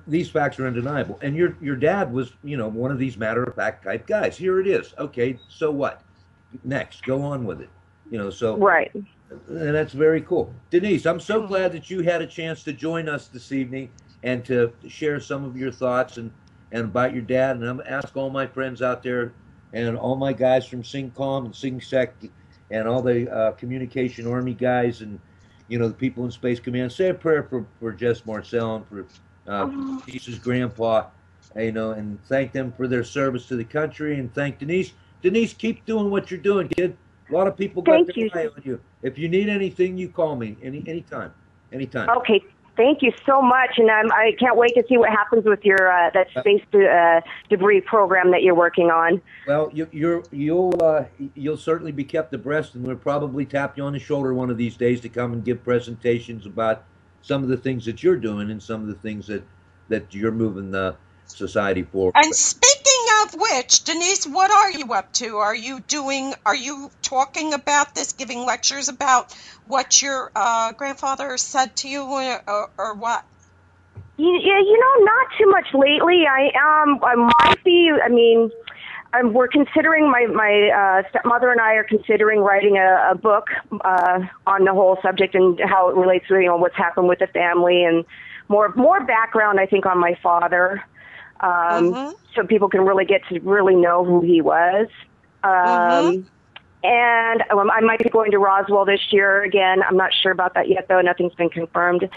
these facts are undeniable. And your dad was, one of these matter-of-fact type guys. Here it is. Okay, so what? Next, go on with it. So right. And that's very cool. Denise, I'm so glad that you had a chance to join us this evening and to share some of your thoughts and about your dad. And I'm going to ask all my friends out there and all my guys from SingCom and SingSec and all the Communication Army guys and, the people in Space Command, say a prayer for Jess Marcel and for Denise's grandpa, and thank them for their service to the country, and thank Denise. Denise, keep doing what you're doing, kid. A lot of people got their eye on you. If you need anything, you call me anytime. Okay, thank you so much, and I can't wait to see what happens with your that space debris program that you're working on. Well, you'll certainly be kept abreast, and we'll probably tap you on the shoulder one of these days to come and give presentations about some of the things that you're doing and some of the things that you're moving the society forward. And speaking of which, Denise, what are you up to? Are you talking about this, giving lectures about what your grandfather said to you, or what? Yeah, not too much lately. I might be. I mean, we're considering my stepmother and I are considering writing a book on the whole subject and how it relates to what's happened with the family, and more background, I think, on my father, so people can really get to really know who he was. And I might be going to Roswell this year again. I'm not sure about that yet, though. Nothing's been confirmed.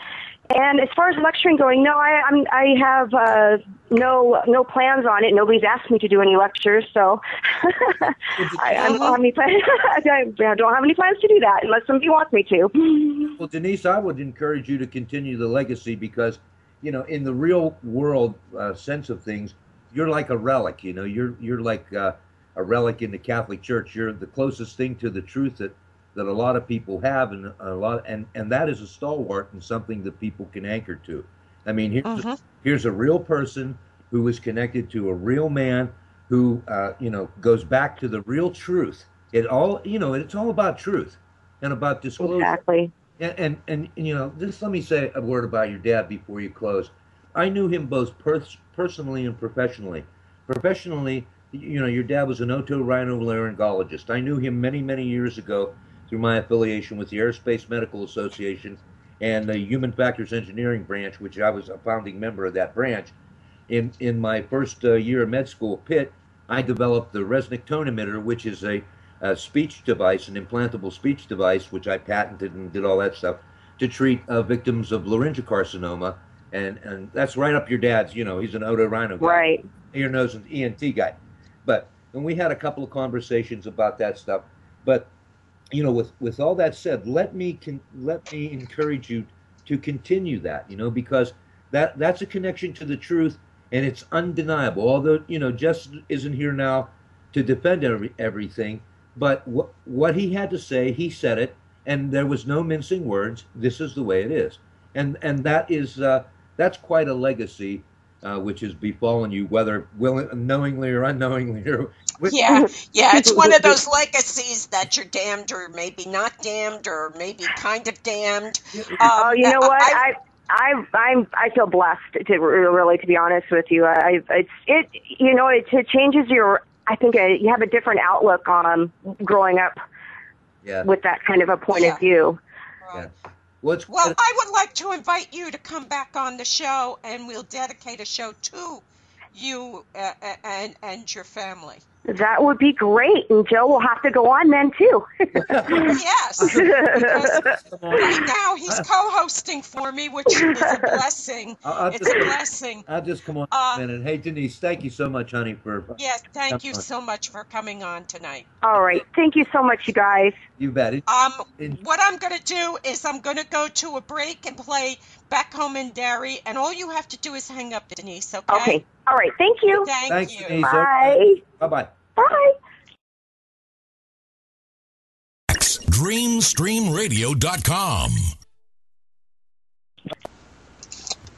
And as far as lecturing going, no, I have no plans on it. Nobody's asked me to do any lectures, so I don't have any plans. I don't have any plans to do that unless somebody wants me to. Well, Denise, I would encourage you to continue the legacy because, in the real world sense of things, you're like a relic. You're like a relic in the Catholic Church. You're the closest thing to the truth that a lot of people have, and that is a stalwart and something that people can anchor to. I mean, here's a real person who was connected to a real man who goes back to the real truth. It's all about truth and about disclosure. Exactly. And just let me say a word about your dad before you close. I knew him both personally and professionally. Professionally, your dad was an otorhinolaryngologist. I knew him many, many years ago through my affiliation with the Aerospace Medical Association and the Human Factors Engineering branch, which I was a founding member of that branch. In my first year of med school at Pitt, I developed the Resnick tone emitter, which is a speech device, an implantable speech device, which I patented and did all that stuff, to treat victims of laryngocarcinoma. And that's right up your dad's, he's an otorhino guy. Right. Ear, nose, and ENT guy. And we had a couple of conversations about that stuff. But with all that said, let me encourage you to continue that, because that's a connection to the truth, and it's undeniable. Although Jess isn't here now to defend everything, but what he had to say, he said it, and there was no mincing words. This is the way it is, and that is that's quite a legacy. Which has befallen you, whether knowingly or unknowingly. Yeah, it's one of those legacies that you're damned or maybe not damned or maybe kind of damned. You know what? I feel blessed to be honest with you. It changes your. I think you have a different outlook on growing up with that kind of a point of view. Right. Yeah. Well, I would like to invite you to come back on the show, and we'll dedicate a show to you and your family. That would be great, and Joe will have to go on then too. Yes, because right now he's co-hosting for me, which is a blessing. It's a blessing. I'll just come on a minute. Hey, Denise, thank you so much, honey, for. Yes, thank you so much for coming on tonight. All right, thank you so much, you guys. You bet. What I'm going to do is I'm going to go to a break and play Back Home in Derry, and all you have to do is hang up, Denise. Okay. Okay. All right. Thank you. Thanks, you. Denise. Bye. Okay. Bye-bye. Bye. DreamStreamRadio.com.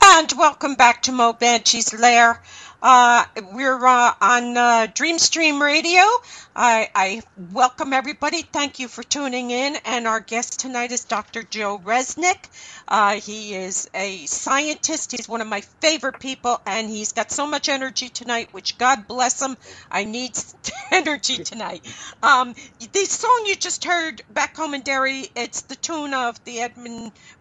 And welcome back to Mo Banshee's Lair. We're on Dreamstream Radio. I welcome everybody. Thank you for tuning in. And our guest tonight is Dr. Joe Resnick. He is a scientist. He's one of my favorite people, and he's got so much energy tonight, which God bless him. I need energy tonight. The song you just heard, Back Home in Derry, it's the tune of the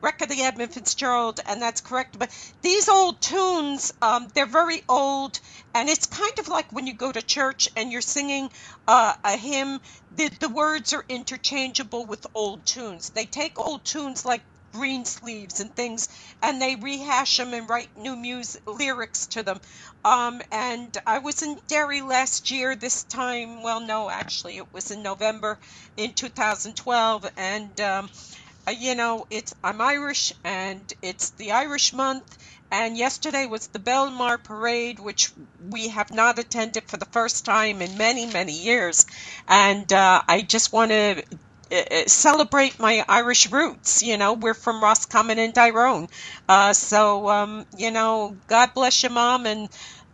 wreck of the Edmund Fitzgerald, and that's correct. But these old tunes, they're very old, and it's kind of like when you go to church and you're singing a hymn, the words are interchangeable with old tunes. They take old tunes like Greensleeves and things, and they rehash them and write new lyrics to them. And I was in Derry last year this time. Well, no, actually, it was in November in 2012. And, I'm Irish, and it's the Irish month. And yesterday was the Belmar Parade, which we have not attended for the first time in many, many years. And I just want to celebrate my Irish roots. We're from Roscommon and Tyrone. God bless your mom, and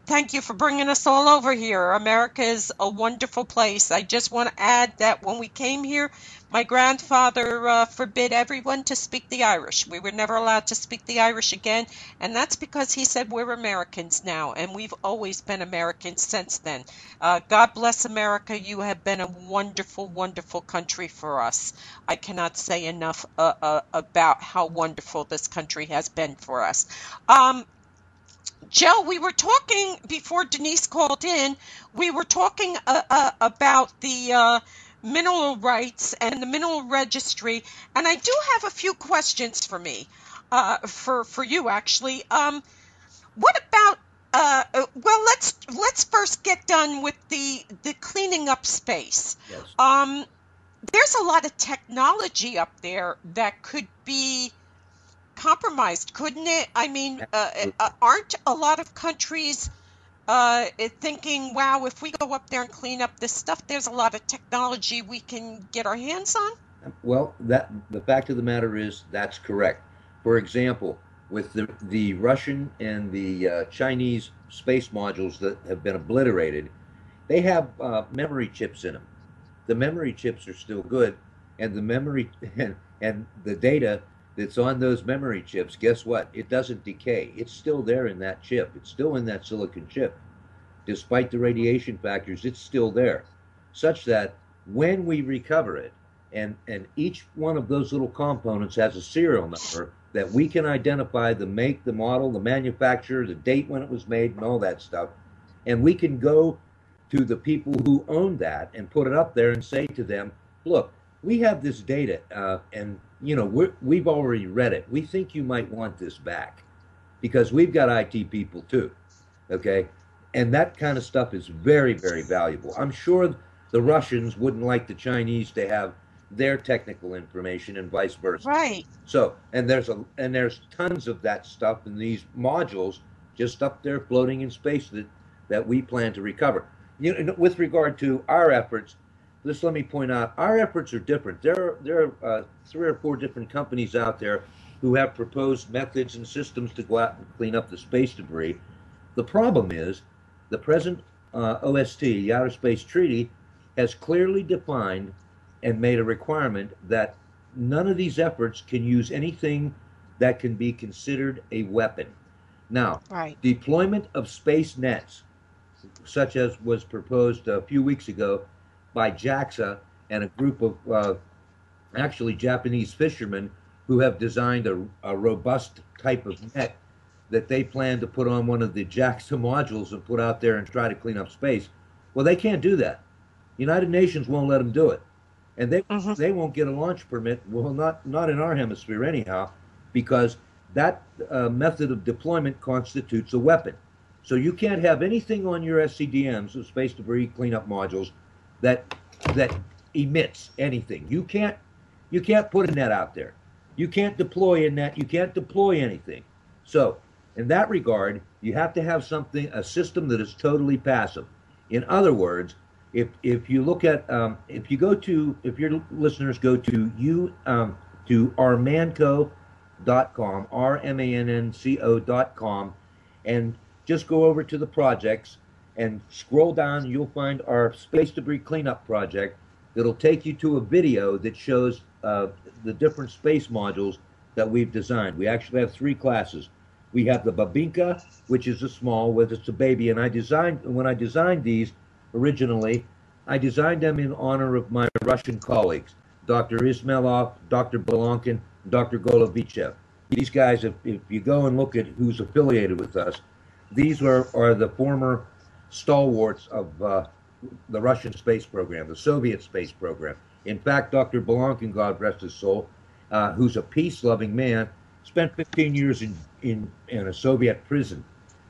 Thank you for bringing us all over here. America is a wonderful place. I just want to add that when we came here, my grandfather forbid everyone to speak the Irish. We were never allowed to speak the Irish again, and that's because he said we're Americans now, and we've always been Americans since then. God bless America. You have been a wonderful, wonderful country for us. I cannot say enough about how wonderful this country has been for us. Joe, we were talking before Denise called in. We were talking about the mineral rights and the mineral registry, and I do have a few questions for you actually. What about well, let's first get done with the cleaning up space. Yes. There's a lot of technology up there that could be compromised, couldn't it? I mean, aren't a lot of countries thinking, wow, if we go up there and clean up this stuff, there's a lot of technology we can get our hands on? Well, that the fact of the matter is that's correct. For example, with the Russian and the Chinese space modules that have been obliterated, they have memory chips in them. The memory chips are still good, and the memory and the data that's on those memory chips, guess what? It doesn't decay. It's still there in that chip. It's still in that silicon chip. Despite the radiation factors, it's still there. Such that when we recover it, and each one of those little components has a serial number that we can identify the make, the model, the manufacturer, the date when it was made, and all that stuff. And we can go to the people who own that and put it up there and say to them, look, we have this data, and you know we've already read it. We think you might want this back because we've got IT people too, okay? And that kind of stuff is very, very valuable. I'm sure the Russians wouldn't like the Chinese to have their technical information and vice versa. Right. So, and there's tons of that stuff in these modules just up there floating in space that we plan to recover. You know, with regard to our efforts, just let me point out, our efforts are different. There are 3 or 4 different companies out there who have proposed methods and systems to go out and clean up the space debris. The problem is the present OST, the Outer Space Treaty, has clearly defined and made a requirement that none of these efforts can use anything that can be considered a weapon. Now, Right. deployment of space nets, such as was proposed a few weeks ago by JAXA and a group of actually Japanese fishermen who have designed a robust type of net that they plan to put on one of the JAXA modules and put out there and try to clean up space. Well, they can't do that. United Nations won't let them do it. And they won't get a launch permit, well, not in our hemisphere anyhow, because that method of deployment constitutes a weapon. So you can't have anything on your SCDMs, so space debris cleanup modules, that emits anything. You can't put a net out there. You can't deploy a net. You can't deploy anything. So in that regard, you have to have a system that is totally passive. In other words, if you look at if your listeners go to armanco.com, RMANNCO.com, and just go over to the projects and scroll down, you'll find our space debris cleanup project that'll take you to a video that shows the different space modules that we've designed. We actually have 3 classes. We have the Babinka, which is a small, whether it's a baby, and when I designed these originally, I designed them in honor of my Russian colleagues, Dr. Ismailov, Dr. Belankin, Dr. Golovichev. These guys, if you go and look at who's affiliated with us, these are the former stalwarts of the Russian space program, the Soviet space program. In fact, Dr. Belankin, God rest his soul, who's a peace-loving man, spent 15 years in a Soviet prison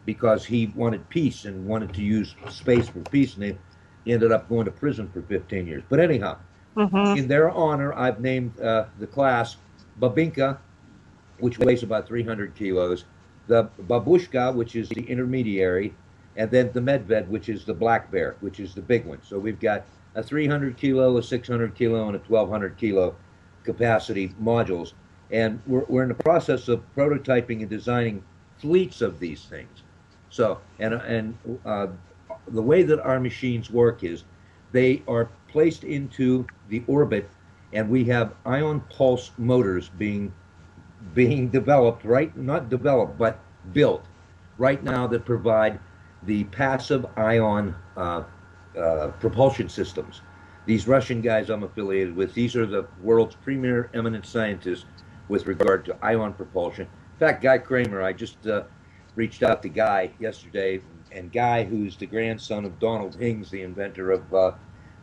because he wanted peace and wanted to use space for peace, and he ended up going to prison for 15 years. But anyhow, in their honor, I've named the class Babinka, which weighs about 300 kilos, the Babushka, which is the intermediary, and then the Medved, which is the black bear, which is the big one. So we've got a 300 kilo, a 600 kilo, and a 1200 kilo capacity modules. And we're in the process of prototyping and designing fleets of these things. So, and the way that our machines work is they are placed into the orbit, and we have ion pulse motors being developed, right? Not developed, but built right now that provide the passive ion propulsion systems. These Russian guys I'm affiliated with, these are the world's premier eminent scientists with regard to ion propulsion. In fact, Guy Kramer, I just reached out to Guy yesterday, and Guy, who's the grandson of Donald Hings, the inventor of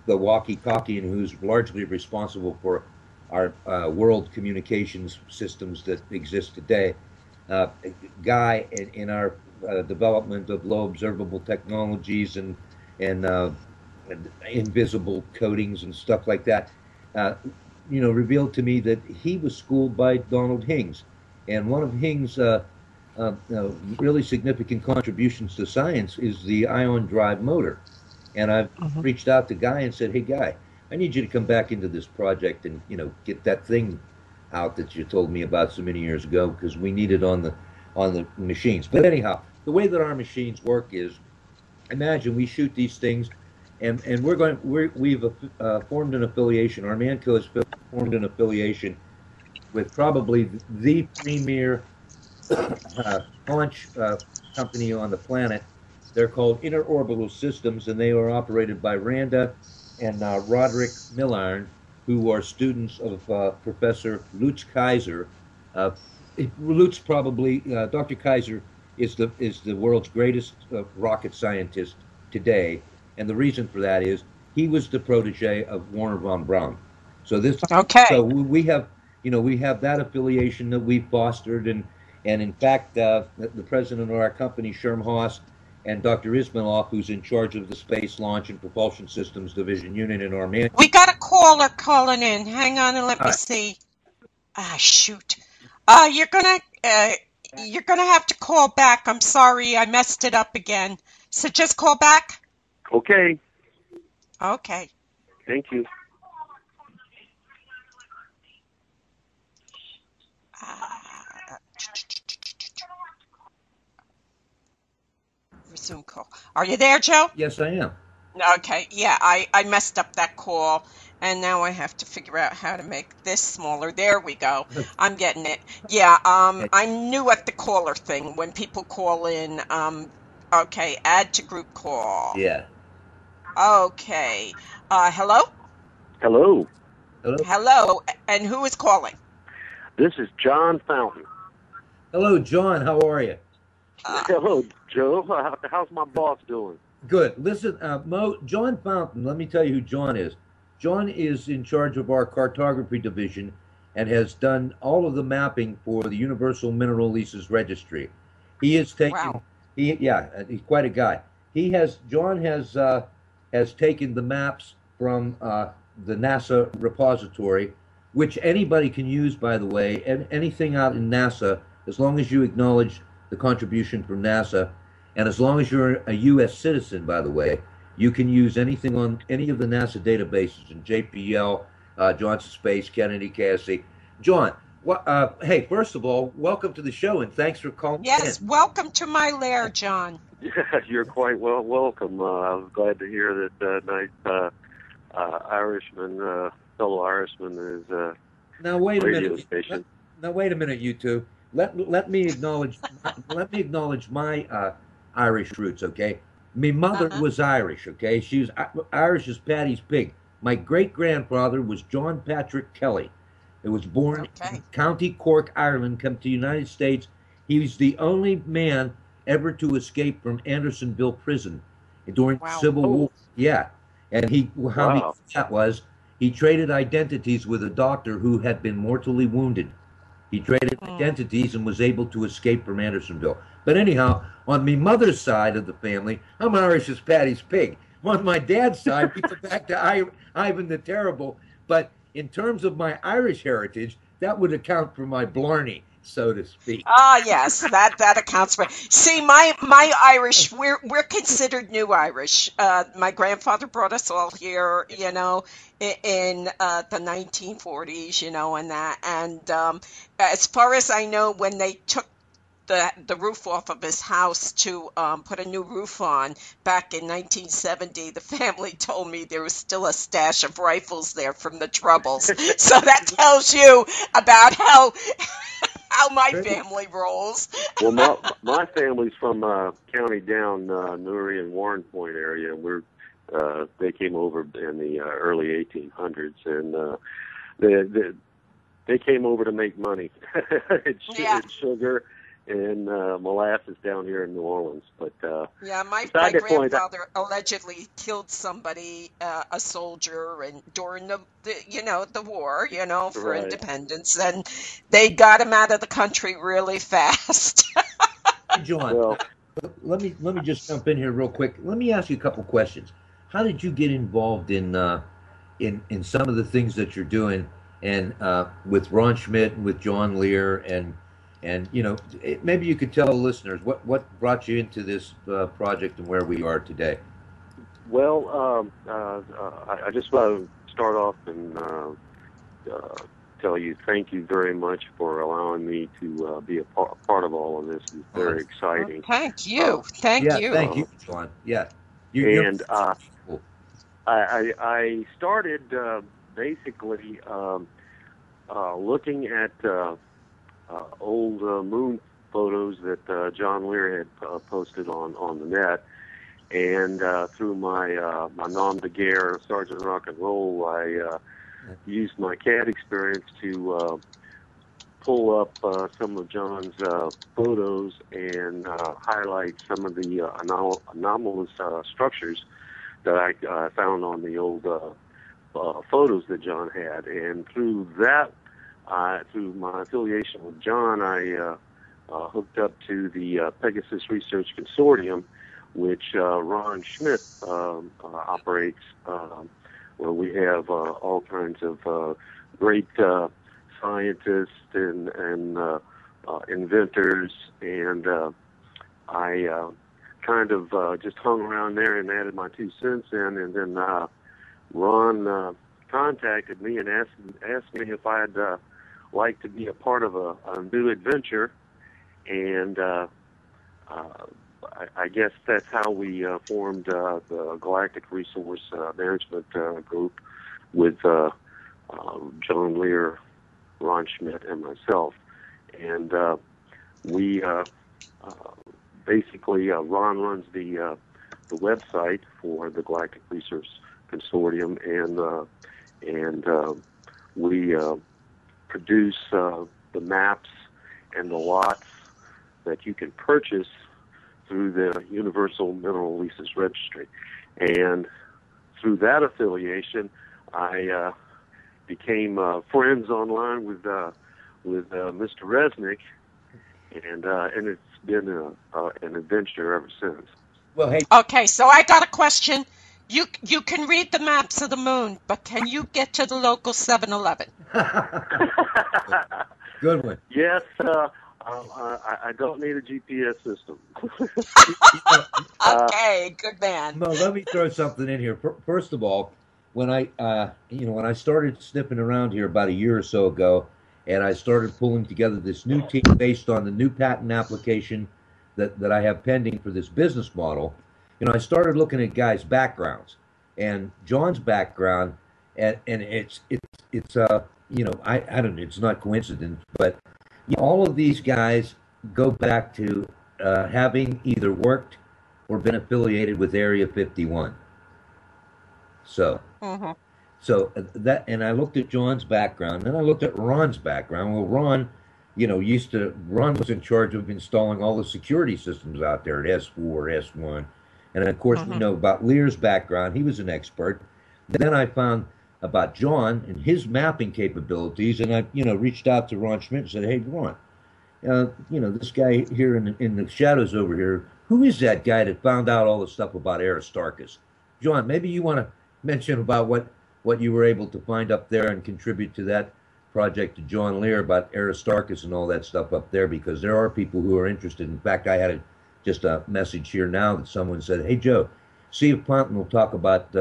the walkie-talkie, and who's largely responsible for our world communications systems that exist today. Uh, Guy, in our development of low observable technologies and invisible coatings and stuff like that, uh, revealed to me that he was schooled by Donald Hings, and one of Hings' really significant contributions to science is the ion drive motor. And I've reached out to Guy and said, "Hey, Guy, I need you to come back into this project and get that thing out that you told me about so many years ago because we need it on the machines." But anyhow, the way that our machines work is, imagine we shoot these things, and we've formed an affiliation. Our Manco has formed an affiliation with probably the premier launch company on the planet. They're called Interorbital Systems, and they are operated by Randa and Roderick Millarn, who are students of Professor Lutz Kaiser. Uh, Lutz probably, Dr. Kaiser is the world's greatest rocket scientist today, and the reason for that is he was the protege of Warner von Braun. So Okay. we have that affiliation that we fostered, and in fact, the president of our company, Sherm Haas, and Dr. Ismailov, who's in charge of the Space Launch and Propulsion Systems Division Unit in our man. We got a caller calling in. Hang on and let me All see. Ah, shoot. You're gonna have to call back. I'm sorry, I messed it up again. So just call back. Okay. Okay. Thank you. Uh, Resume call. Are you there, Joe? Yes, I am. Okay. Yeah, I messed up that call. And now I have to figure out how to make this smaller. There we go. I'm getting it. Yeah, I'm new at the caller thing. When people call in, okay, add to group call. Yeah. Okay. Hello? Hello. Hello. Hello. And who is calling? This is John Fountain. Hello, John. How are you? Hello, Joe. How's my boss doing? Good. Listen, John Fountain. Let me tell you who John is. John is in charge of our cartography division and has done all of the mapping for the Universal Mineral Leases Registry. He is taking. Wow. He's quite a guy. John has taken the maps from the NASA repository, which anybody can use, by the way, and anything out in NASA, as long as you acknowledge the contribution from NASA, and as long as you're a U.S. citizen, by the way, you can use anything on any of the NASA databases in JPL, Johnson Space, Kennedy, KSC. John, hey, first of all, welcome to the show, and thanks for calling Yes, in. welcome to my lair, John. Yeah, you're quite welcome. I was glad to hear that nice Irishman, fellow Irishman, is Now wait a radio minute. station. Now wait a minute, you two. Let me acknowledge my Irish roots, okay? My mother was Irish, okay? She was Irish as Paddy's pig. My great grandfather was John Patrick Kelly. He was born in County Cork, Ireland, come to the United States. He was the only man ever to escape from Andersonville prison during the Civil War. Yeah, and that was, he traded identities with a doctor who had been mortally wounded. He traded identities and was able to escape from Andersonville. But anyhow, on my mother's side of the family, I'm Irish as Paddy's pig. On my dad's side, we go back to Ivan the Terrible. But in terms of my Irish heritage, that would account for my blarney, so to speak. Ah, yes, that accounts for it. See, my Irish, we're considered new Irish. My grandfather brought us all here, in the 1940s, and that. And as far as I know, when they took the roof off of his house to put a new roof on back in 1970. The family told me there was still a stash of rifles there from the Troubles. So that tells you about how my family rolls. Well, my family's from county down Newry and Warren Point area. They came over in the early 1800s, and they came over to make money. It's sugar and molasses down here in New Orleans. But yeah, my grandfather allegedly killed somebody, a soldier, and during the war, for Right. independence, and they got him out of the country really fast. Hey, John, Well, let me just jump in here real quick. Let me ask you a couple questions. How did you get involved in some of the things that you're doing, and with Ron Schmidt and with John Lear, and maybe you could tell the listeners what brought you into this project and where we are today. well, I just want to start off and tell you thank you very much for allowing me to be a part of all of this. It's very exciting. Thank you. Thank you. Thank you, John. Yeah. And I started basically looking at old moon photos that John Lear had posted on the net, and through my nom de guerre, Sergeant Rock and Roll, I used my CAD experience to pull up some of John's photos and highlight some of the anomalous structures that I found on the old photos that John had. And through that, through my affiliation with John, I hooked up to the Pegasus Research Consortium, which Ron Schmidt operates, where we have all kinds of great scientists and inventors, and I kind of just hung around there and added my 2 cents in, and then Ron contacted me and asked me if I'd like to be a part of a new adventure, and I guess that's how we formed the Galactic Resource Management Group with John Lear, Ron Schmidt, and myself. And we basically, Ron runs the website for the Galactic Research Consortium, and we produce the maps and the lots that you can purchase through the Universal Mineral Leases Registry. And through that affiliation, I became friends online with Mr. Resnick, and it's been an adventure ever since. Well, hey. Okay, so I got a question. You can read the maps of the moon, but can you get to the local 7-Eleven? Good one. Yes, I don't need a GPS system. Okay, good man. No, let me throw something in here. First of all, when I started sniffing around here about a year or so ago, and I started pulling together this new team based on the new patent application that I have pending for this business model, I started looking at guys' backgrounds, and John's background, and it's I don't know, it's not coincidence, but all of these guys go back to having either worked or been affiliated with Area 51. So, that, and I looked at John's background, then I looked at Ron's background. Well, Ron was in charge of installing all the security systems out there at S4, S1. And of course, we know about Lear's background. He was an expert. Then I found about John and his mapping capabilities, and I, reached out to Ron Schmidt and said, "Hey, Ron, this guy here in the shadows over here, who is that guy that found out all the stuff about Aristarchus?" John, maybe you want to mention about what you were able to find up there and contribute to that project to John Lear about Aristarchus and all that stuff up there, because there are people who are interested. In fact, I had just a message here now that someone said, "Hey, Joe, see if Ponton will talk about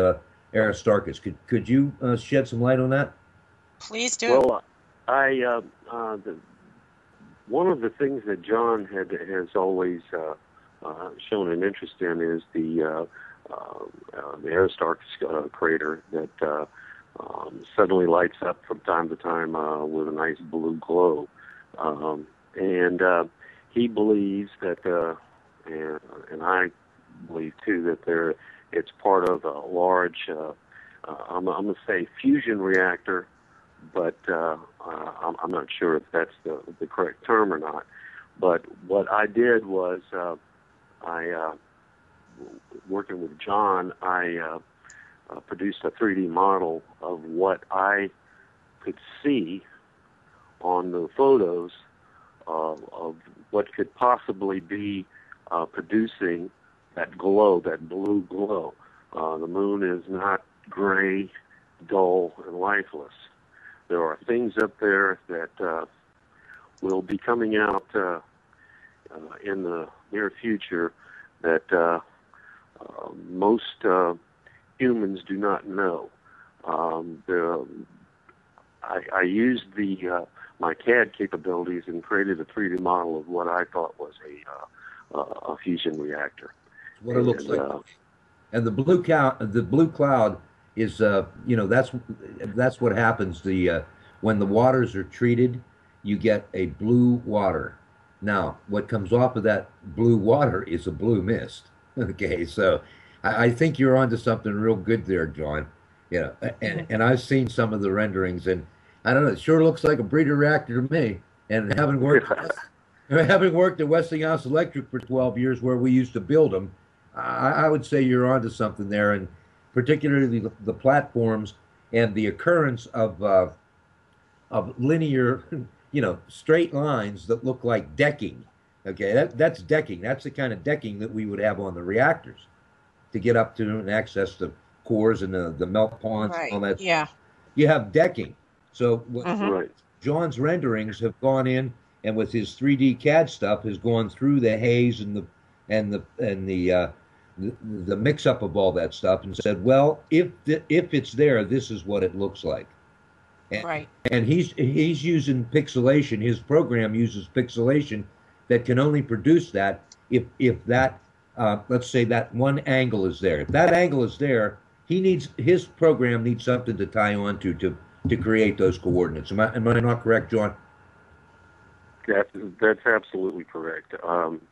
Aristarchus." Could you shed some light on that? Please do. Well, one of the things that John has always shown an interest in is the Aristarchus crater that suddenly lights up from time to time with a nice blue glow. And he believes that, and I believe too, that it's part of a large, I'm going to say fusion reactor, but I'm not sure if that's the correct term or not. But what I did was, working with John, I produced a 3D model of what I could see on the photos of what could possibly be producing that glow, that blue glow. The moon is not gray, dull, and lifeless. There are things up there that will be coming out in the near future that most humans do not know. I used my CAD capabilities and created a 3D model of what I thought was a fusion reactor. What it looks like. And the blue cloud is, that's what happens. When the waters are treated, you get a blue water. Now, what comes off of that blue water is a blue mist. Okay, so I think you're onto something real good there, John. And I've seen some of the renderings, and I don't know, it sure looks like a breeder reactor to me. And having worked at Westinghouse Electric for 12 years, where we used to build them, I would say you're onto something there, and particularly the platforms and the occurrence of linear, straight lines that look like decking. Okay, that's decking. That's the kind of decking that we would have on the reactors to get up to and access the cores and the melt ponds and all that. Yeah. You have decking. So Right. John's renderings have gone in, and with his 3D CAD stuff, has gone through the haze and the mix up of all that stuff, and said, well, if it's there, this is what it looks like. Right. And he's using pixelation. His program uses pixelation that can only produce that if that let's say that one angle is there. If that angle is there, his program needs something to tie on to create those coordinates. Am I not correct, John? That's absolutely correct. I've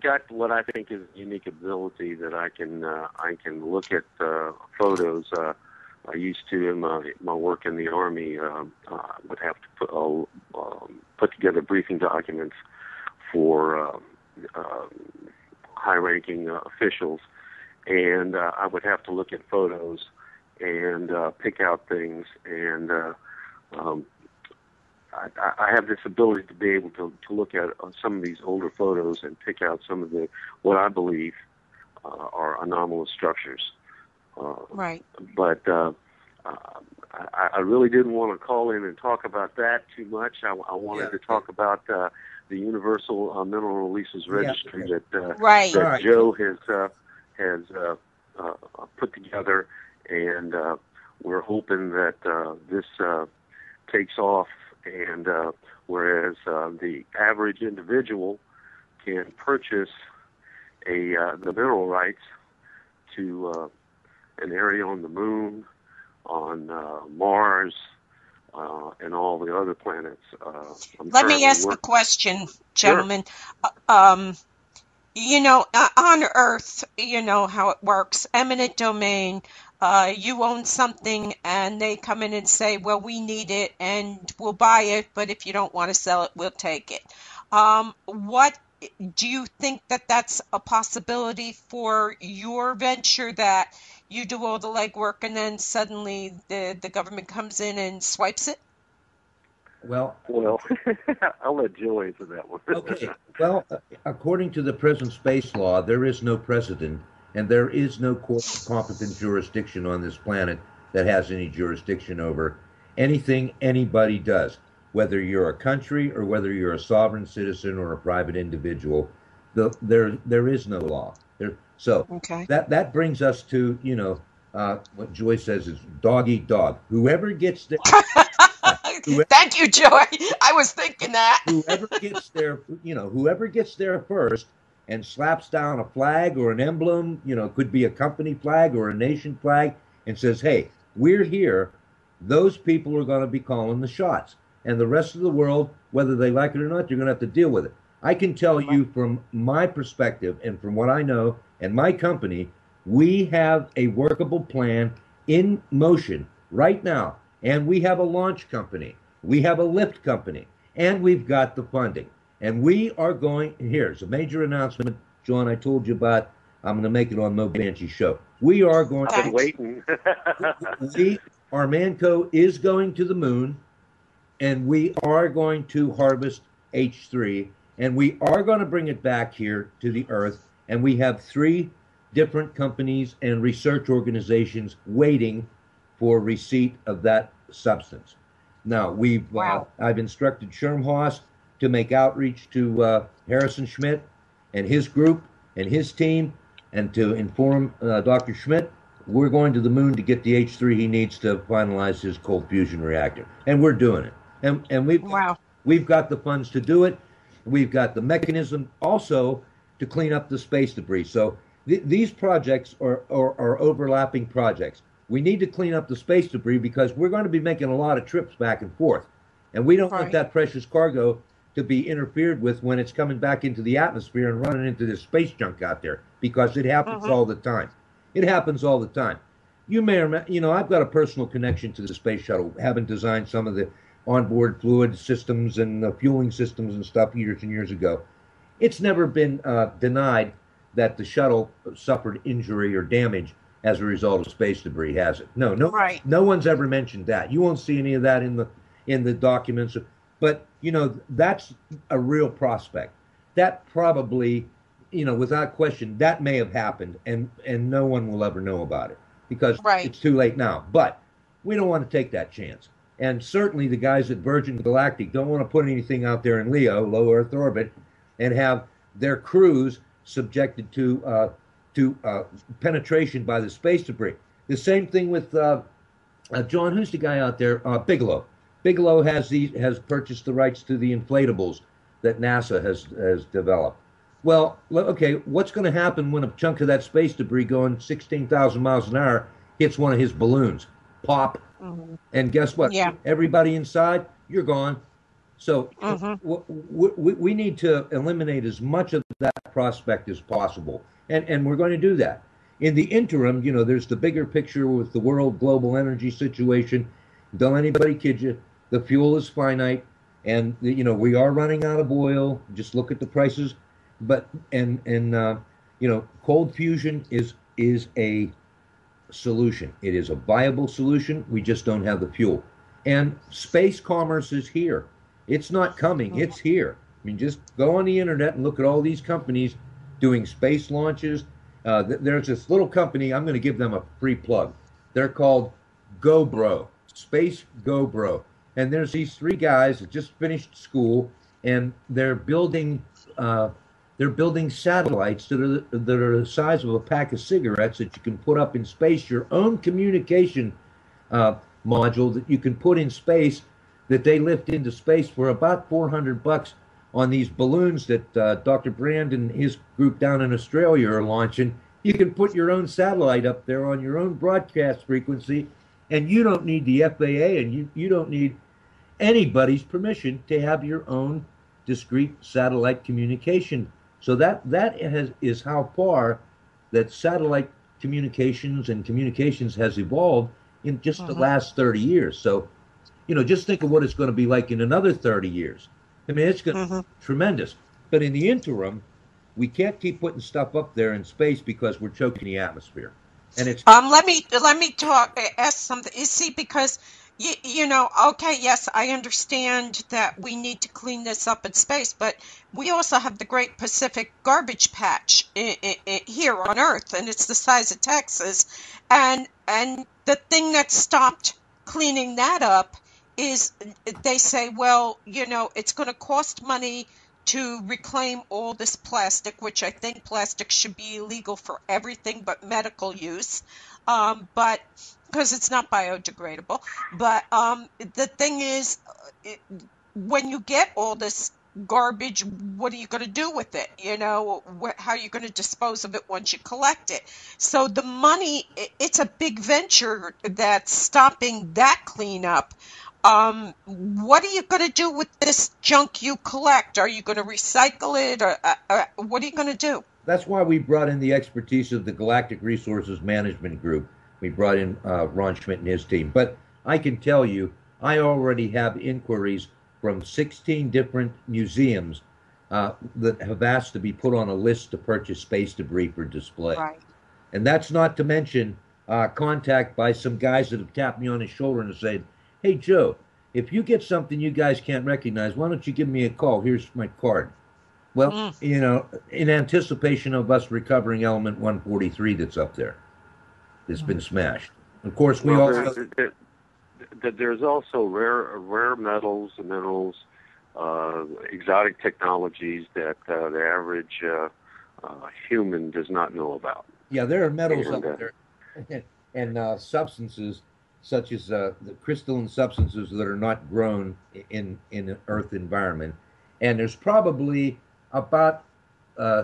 got what I think is a unique ability that I can look at photos. I used to in my work in the Army would have to put together briefing documents for high-ranking officials, and I would have to look at photos and pick out things. And I have this ability to be able to look at some of these older photos and pick out some of what I believe are anomalous structures. Right. But I really didn't want to call in and talk about that too much. I wanted to talk about the Universal Mineral Releases Registry that Joe has put together, and we're hoping that this takes off. And whereas the average individual can purchase the mineral rights to an area on the moon, on Mars, and all the other planets. Let me ask a question, gentlemen. Sure. On Earth, you know how it works. Eminent domain. You own something, and they come in and say, well, we need it, and we'll buy it, but if you don't want to sell it, we'll take it. What do you think that's a possibility for your venture, that you do all the legwork and then suddenly the government comes in and swipes it? Well, I'll let Joe answer that one. Okay. Well, according to the present space law, there is no precedent, and there is no competent jurisdiction on this planet that has any jurisdiction over anything anybody does, whether you're a country or whether you're a sovereign citizen or a private individual. There is no law. Okay. That brings us to what Joyce says is dog eat dog. Whoever gets there. Thank you, Joy. I was thinking that. Whoever gets there first and slaps down a flag or an emblem, it could be a company flag or a nation flag, and says, "Hey, we're here." Those people are going to be calling the shots, and the rest of the world, whether they like it or not, they're going to have to deal with it. I can tell you from my perspective and from what I know and my company, we have a workable plan in motion right now, and we have a launch company, we have a lift company, and we've got the funding. And we are going, here's a major announcement, John, I told you about. I'm going to make it on Mo Banshee show. We are going I've been waiting. Armanco is going to the moon, and we are going to harvest H3, and we are going to bring it back here to the Earth, and we have 3 different companies and research organizations waiting for receipt of that substance. Now, I've instructed Shermhaus to make outreach to Harrison Schmidt and his group and his team, and to inform Dr. Schmidt we're going to the moon to get the H3 he needs to finalize his cold fusion reactor, and we're doing it. And we've got the funds to do it. We've got the mechanism also to clean up the space debris. So these projects are overlapping projects. We need to clean up the space debris because we're going to be making a lot of trips back and forth, and we don't want that precious cargo to be interfered with when it's coming back into the atmosphere and running into this space junk out there, because it happens all the time. It happens all the time. You may remember, I've got a personal connection to the space shuttle, having designed some of the onboard fluid systems and the fueling systems and stuff years and years ago. It's never been denied that the shuttle suffered injury or damage as a result of space debris, has it? No, no one's ever mentioned that. You won't see any of that in the documents. But that's a real prospect. That probably, without question, that may have happened, and no one will ever know about it because it's too late now. But we don't want to take that chance. And certainly the guys at Virgin Galactic don't want to put anything out there in LEO, low Earth orbit, and have their crews subjected to penetration by the space debris. The same thing with John. Who's the guy out there? Bigelow. Bigelow has purchased the rights to the inflatables that NASA has developed. Well, okay, what's going to happen when a chunk of that space debris going 16,000 miles an hour hits one of his balloons? Pop. And guess what? Yeah. Everybody inside, you're gone. So we need to eliminate as much of that prospect as possible. And we're going to do that. In the interim, there's the bigger picture with the world global energy situation. Don't anybody kid you. The fuel is finite, and we are running out of oil. Just look at the prices. But cold fusion is a solution. It is a viable solution. We just don't have the fuel. And space commerce is here. It's not coming. It's here. I mean, just go on the internet and look at all these companies doing space launches. There's this little company. I'm going to give them a free plug. They're called GoBro. Space GoBro. And there's these 3 guys that just finished school, and they're building satellites that are the size of a pack of cigarettes that you can put up in space. Your own communication module that you can put in space, that they lift into space for about $400 on these balloons that Dr. Brand and his group down in Australia are launching. You can put your own satellite up there on your own broadcast frequency, and you don't need the FAA, and you don't need anybody's permission to have your own discrete satellite communication. So that is how far that satellite communications and communications has evolved in just the last 30 years. So, just think of what it's going to be like in another 30 years. I mean, it's going to be tremendous. But in the interim, we can't keep putting stuff up there in space because we're choking the atmosphere. And it's let me ask something. You see, because okay, yes, I understand that we need to clean this up in space, but we also have the Great Pacific Garbage Patch here on Earth, and it's the size of Texas. And the thing that stopped cleaning that up is they say, well, it's going to cost money to reclaim all this plastic, which I think plastic should be illegal for everything but medical use. But because it's not biodegradable. But the thing is, when you get all this garbage, what are you going to do with it? How are you going to dispose of it once you collect it? So the money, it's a big venture that's stopping that cleanup. What are you going to do with this junk you collect? Are you going to recycle it, or what are you going to do? That's why we brought in the expertise of the Galactic Resources Management Group. We brought in Ron Schmidt and his team. But I can tell you, I already have inquiries from 16 different museums that have asked to be put on a list to purchase space debris for display. Right. And that's not to mention contact by some guys that have tapped me on the shoulder and said, hey, Joe, if you get something you guys can't recognize, why don't you give me a call? Here's my card. Well, in anticipation of us recovering element 143 that's up there, that's been smashed. Of course, there's also rare metals and minerals, exotic technologies that the average human does not know about. Yeah, there are metals up there and substances such as the crystalline substances that are not grown in an Earth environment. And there's probably about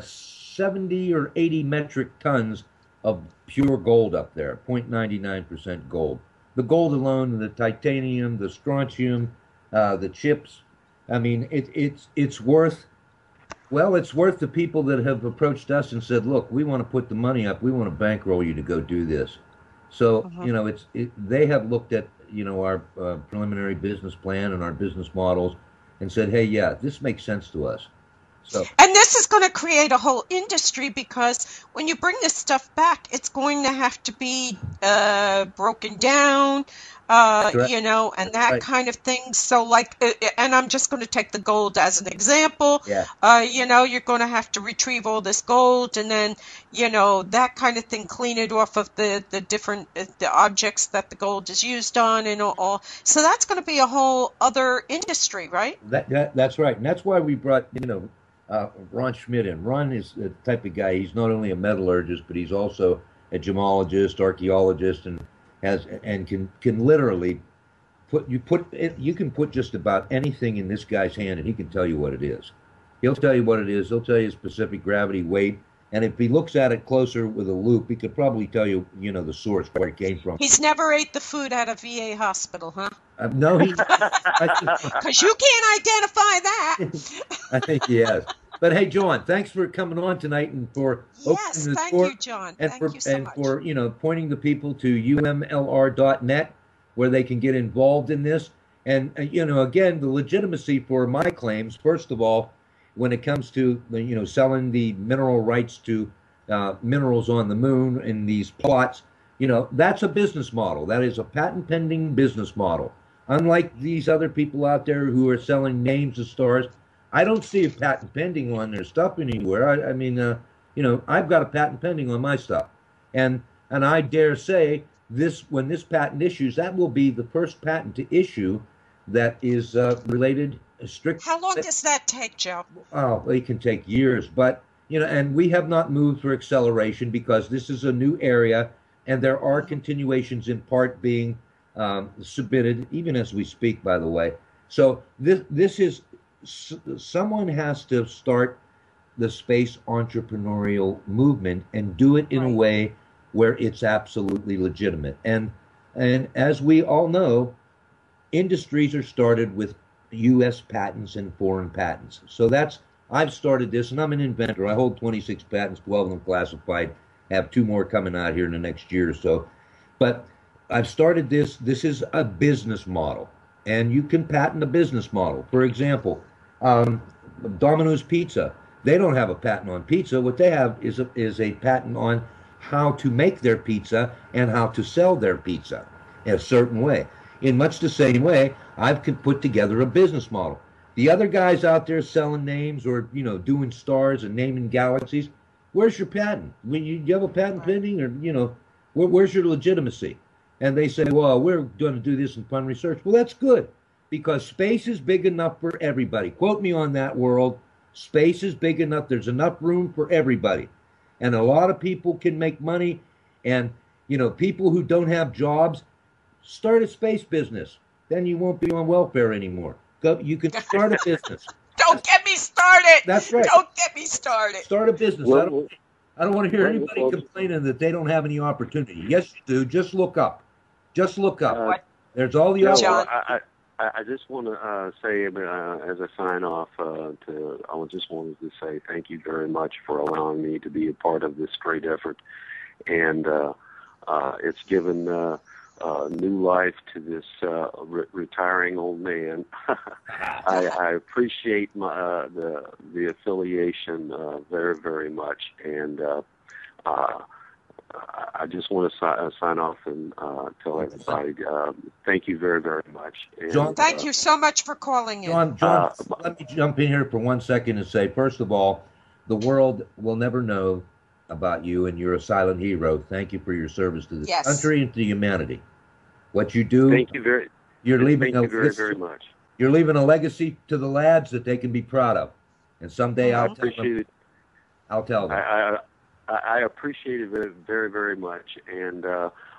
70 or 80 metric tons of pure gold up there, 0.99% gold. The gold alone, the titanium, the strontium, the chips, I mean, it's worth, well, it's worth the people that have approached us and said, look, we want to put the money up. We want to bankroll you to go do this. So, they have looked at, our preliminary business plan and our business models and said, hey, yeah, this makes sense to us. So, and this is going to create a whole industry, because when you bring this stuff back, it's going to have to be broken down, and that kind of thing. So and I'm just going to take the gold as an example. Yeah. You're going to have to retrieve all this gold and then, that kind of thing, clean it off of the different the objects that the gold is used on and all. So that's going to be a whole other industry, right? That's right. And that's why we brought, Ron Schmidt in. Ron is the type of guy, he's not only a metallurgist, but he's also a gemologist, archaeologist, and can literally you can put just about anything in this guy's hand and he can tell you what it is. He'll tell you what it is. He'll tell you specific gravity, weight, and if he looks at it closer with a loop, he could probably tell you, the source, where it came from. He's never ate the food at a VA hospital, huh? No, he. Because you can't identify that. I think he has. But hey, John, thanks for coming on tonight and for opening the thank door. You, John. And thank for you so much. for pointing the people to umlr.net where they can get involved in this. And again, the legitimacy for my claims. First of all, when it comes to selling the mineral rights to minerals on the moon in these plots, that's a business model. That is a patent pending business model. Unlike these other people out there who are selling names of stars, I don't see a patent pending on their stuff anywhere. I've got a patent pending on my stuff, and I dare say when this patent issues, that will be the first patent to issue that is related strict. How long does that take, Joe? Oh, it can take years, but and we have not moved for acceleration because this is a new area, and there are continuations in part being submitted even as we speak, by the way. So this is, someone has to start the space entrepreneurial movement and do it in a way where it's absolutely legitimate. And as we all know, industries are started with U.S. patents and foreign patents. So I've started this, and I'm an inventor. I hold 26 patents, 12 of them classified. I have 2 more coming out here in the next year or so. But I've started this. This is a business model, and you can patent a business model. For example, Domino's Pizza, they don't have a patent on pizza. What they have is a patent on how to make their pizza and how to sell their pizza in a certain way. In much the same way, I've put together a business model. The other guys out there selling names or doing stars and naming galaxies, where's your patent? When you have a patent pending, or where's your legitimacy? And they say, well, we're going to do this in fun research. Well, that's good, because space is big enough for everybody. Quote me on that, world. Space is big enough. There's enough room for everybody. And a lot of people can make money. And You know, people who don't have jobs, start a space business. Then you won't be on welfare anymore. You can start a business. Don't get me started. That's right. Don't get me started. Start a business. Well, I don't want to hear anybody well, complaining that they don't have any opportunity. Yes, you do. Just look up. Just look up. What? There's all the Joe, John. I just want to say, as a sign off, I just wanted to say thank you very much for allowing me to be a part of this great effort, and it's given new life to this retiring old man. I appreciate the affiliation very, very much, and I just want to sign off and tell everybody thank you very, very much. And, John, Thank you so much for calling in. John, let me jump in here for 1 second and say, first of all, the world will never know about you, and you're a silent hero. Thank you for your service to this country and to humanity. What you do, thank you very very much. You're leaving a legacy to the lads that they can be proud of, and someday I'll tell them. I appreciate it very, very, very much. And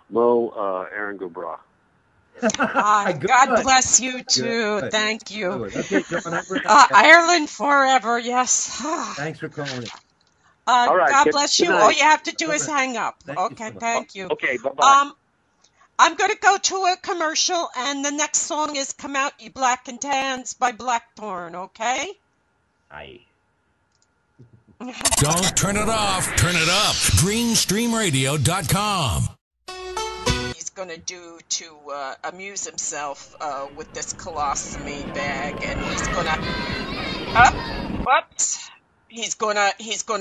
Mo, Aaron Gobra. God bless you too. Good. Thank you. Okay, John, Ireland forever. Yes. Thanks for calling. All right, God bless you. All you have to do is hang up. Thank you. Okay, bye-bye. I'm going to go to a commercial, and the next song is Come Out Ye Black and Tans by Blackthorn, okay? Aye. Don't turn it off. Turn it up. GreenstreamRadio.com. He's going to do to amuse himself with this colostomy bag, and he's going to... whoops. He's gonna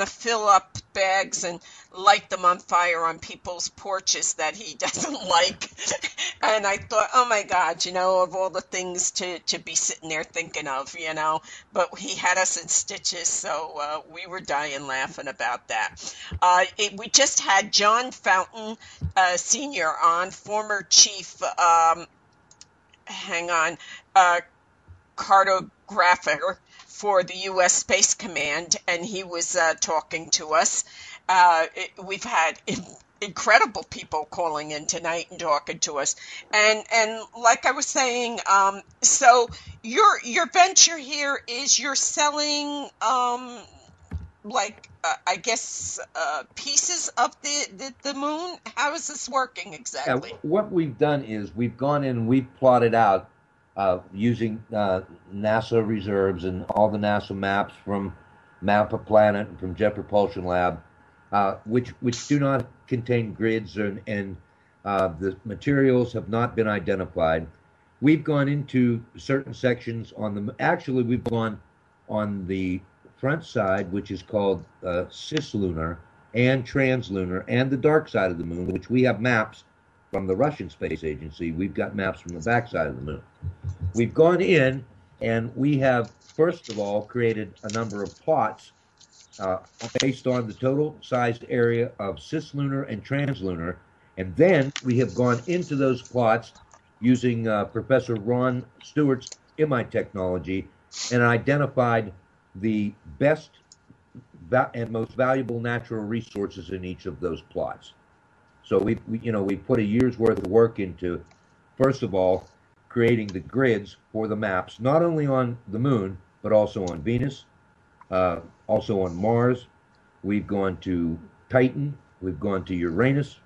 fill up bags and light them on fire on people's porches that he doesn't like. And I thought, oh my God, of all the things to be sitting there thinking of, but he had us in stitches, so we were dying laughing about that. We just had John Fountain Sr. on, former chief, cartographer for the U.S. Space Command, and he was talking to us. We've had incredible people calling in tonight and talking to us. And like I was saying, so your venture here is you're selling I guess pieces of the moon. How is this working exactly? Yeah, what we've done is we've gone in and we've plotted out using NASA reserves and all the NASA maps from Map a Planet and from Jet Propulsion Lab, which do not contain grids and the materials have not been identified. We've gone into certain sections actually we've gone on the front side, which is called cislunar and translunar, and the dark side of the moon, which we have maps from the Russian Space Agency. We've got maps from the backside of the moon. We've gone in and we have, first of all, created a number of plots based on the total sized area of cislunar and translunar. And then we have gone into those plots using Professor Ron Stewart's IMI technology and identified the best and most valuable natural resources in each of those plots. So we put a year's worth of work into, first of all, creating the grids for the maps, not only on the moon, but also on Venus, also on Mars. We've gone to Titan. We've gone to Uranus.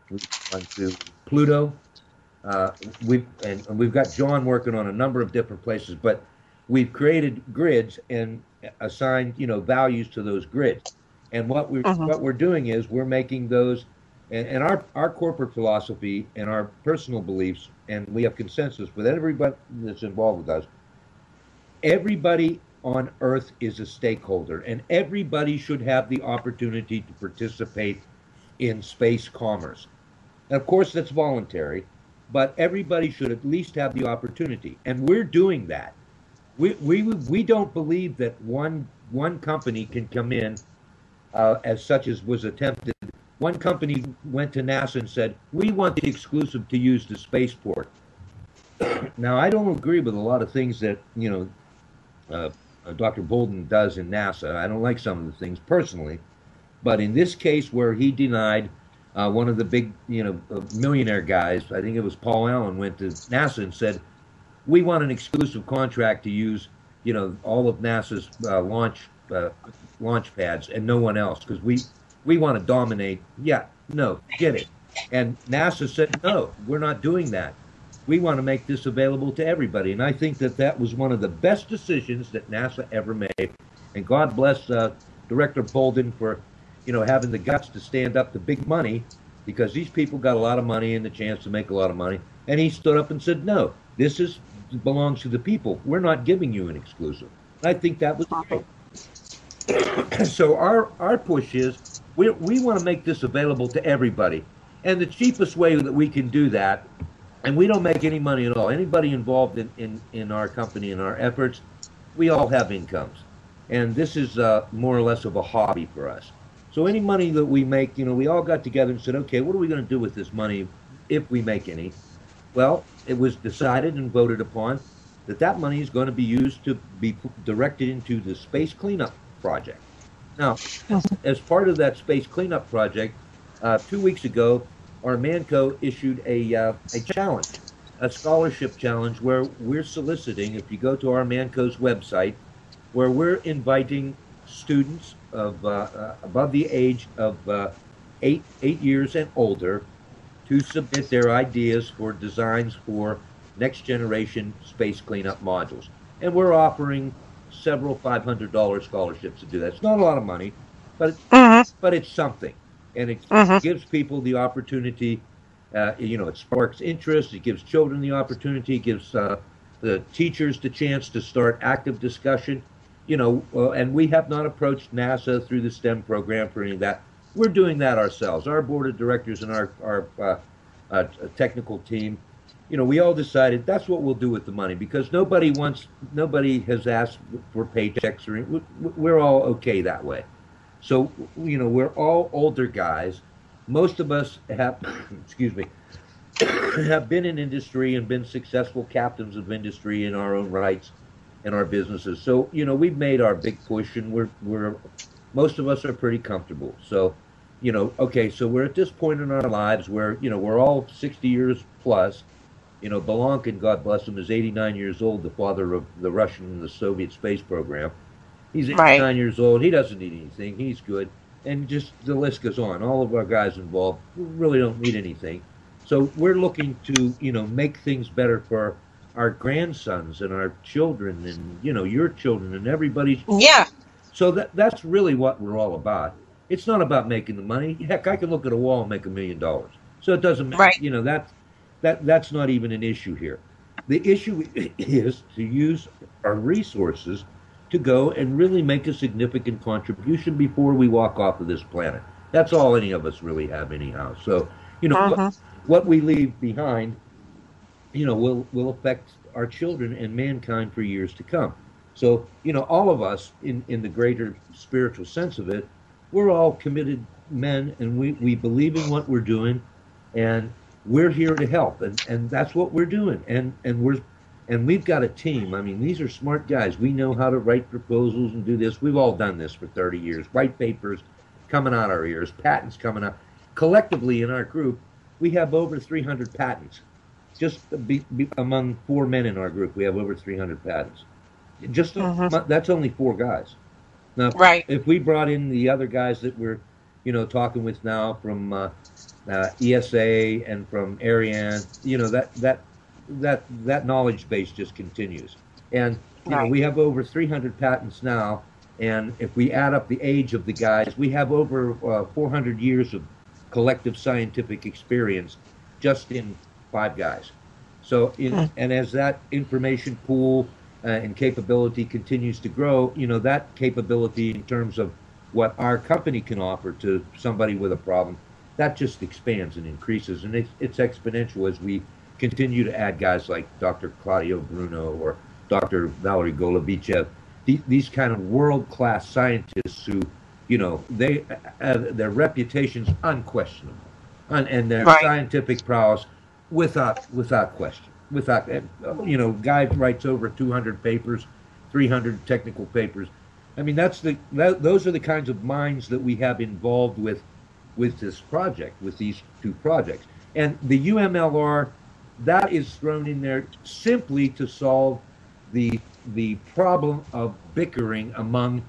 We've gone to Pluto. We've got John working on a number of different places, but we've created grids and assigned, values to those grids. And what we're doing is we're making those. And our corporate philosophy and our personal beliefs, and we have consensus with everybody that's involved with us, everybody on Earth is a stakeholder, and everybody should have the opportunity to participate in space commerce. And of course, that's voluntary, but everybody should at least have the opportunity. And we're doing that. We don't believe that one company can come in, as such as was attempted. One company went to NASA and said, we want the exclusive to use the spaceport. Now, I don't agree with a lot of things that, Dr. Bolden does in NASA. I don't like some of the things personally. But in this case where he denied One of the big, millionaire guys, I think it was Paul Allen, went to NASA and said, "We want an exclusive contract to use, all of NASA's launch pads and no one else because we want to dominate." Yeah, no, get it. And NASA said, "No, we're not doing that. We want to make this available to everybody." And I think that that was one of the best decisions that NASA ever made. And God bless Director Bolden for, having the guts to stand up to big money, because these people got a lot of money and the chance to make a lot of money. And he stood up and said, "No, this belongs to the people. We're not giving you an exclusive." And I think that was great. So our push is we want to make this available to everybody. And the cheapest way that we can do that, and we don't make any money at all. Anybody involved in our company and our efforts, we all have incomes. And this is more or less of a hobby for us. So any money that we make, we all got together and said, okay, what are we going to do with this money if we make any? Well, it was decided and voted upon that money is going to be used to be directed into the space cleanup project. Now, as part of that space cleanup project, 2 weeks ago, our Manco issued a challenge, a scholarship challenge, where we're soliciting, if you go to our Manco's website, where we're inviting students of above the age of 8 years and older to submit their ideas for designs for next generation space cleanup modules. And we're offering several $500 scholarships to do that. It's not a lot of money, but it's something. And it gives people the opportunity, it sparks interest, it gives children the opportunity, it gives the teachers the chance to start active discussion. And we have not approached NASA through the STEM program for any of that. We're doing that ourselves. Our board of directors and our technical team, we all decided that's what we'll do with the money, because nobody has asked for paychecks, or we're all okay that way. So, we're all older guys. Most of us have, have been in industry and been successful captains of industry in our own rights and our businesses. So, we've made our big push, and we're most of us are pretty comfortable. So, okay, so we're at this point in our lives where, we're all 60 years plus. Belankin, God bless him, is 89 years old, the father of the Russian and the Soviet space program. He's 89 years old. He doesn't need anything. He's good. And just the list goes on. All of our guys involved really don't need anything. So we're looking to, make things better for our grandsons and our children and, your children and everybody's. Yeah. So that's really what we're all about. It's not about making the money. Heck, I can look at a wall and make $1 million. So it doesn't matter. That's not even an issue here. The issue is to use our resources to go and really make a significant contribution before we walk off of this planet. That's all any of us really have anyhow. So, what we leave behind, will affect our children and mankind for years to come. So, all of us in the greater spiritual sense of it, we're all committed men, and we believe in what we're doing, and we're here to help, and that's what we're doing. And we've got a team. I mean, these are smart guys. We know how to write proposals and do this. We've all done this for 30 years. White papers coming out our ears, patents coming out. Collectively in our group, we have over 300 patents. Just among 4 men in our group, we have over 300 patents. That's only 4 guys. Now, if we brought in the other guys that we're, talking with now from ESA and from Ariane, that knowledge base just continues. And we have over 300 patents now, and if we add up the age of the guys, we have over 400 years of collective scientific experience just in 5 guys. So, and as that information pool and capability continues to grow, that capability in terms of what our company can offer to somebody with a problem, that just expands and increases, and it's exponential as we continue to add guys like Dr. Claudio Bruno or Dr. Valery Golubichev, these kind of world-class scientists who, their reputation's unquestionable, and their scientific prowess without question. Guy writes over 200 papers, 300 technical papers. I mean, those are the kinds of minds that we have involved with with this project, with these two projects. And the UMLR, that is thrown in there simply to solve the problem of bickering among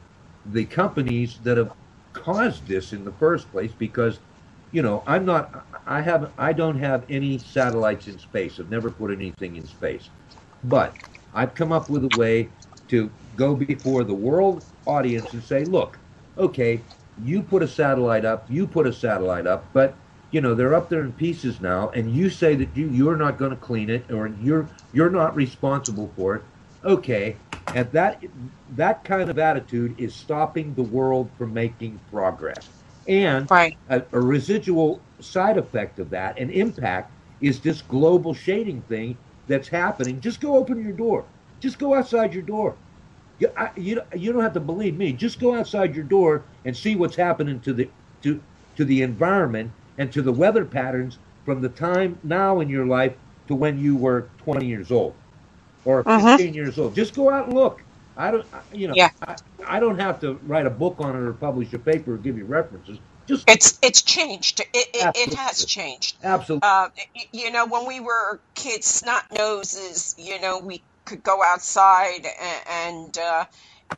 the companies that have caused this in the first place. Because, you know, I don't have any satellites in space. I've never put anything in space, but I've come up with a way to go before the world audience and say, look, okay, you put a satellite up, but you know, they're up there in pieces now, and you say that you're not going to clean it, or you're not responsible for it. Okay, and that kind of attitude is stopping the world from making progress. And Right. a residual side effect of that, an impact, is this global shading thing that's happening. Just go open your door. Just go outside your door. You don't have to believe me. Just go outside your door and see what's happening to the environment and to the weather patterns from the time now in your life to when you were 20 years old or 15 years old. Just go out and look. I don't have to write a book on it or publish a paper or give you references. Just It's changed. It has changed. absolutely. You know, when we were kids, snot noses, you know, we could go outside and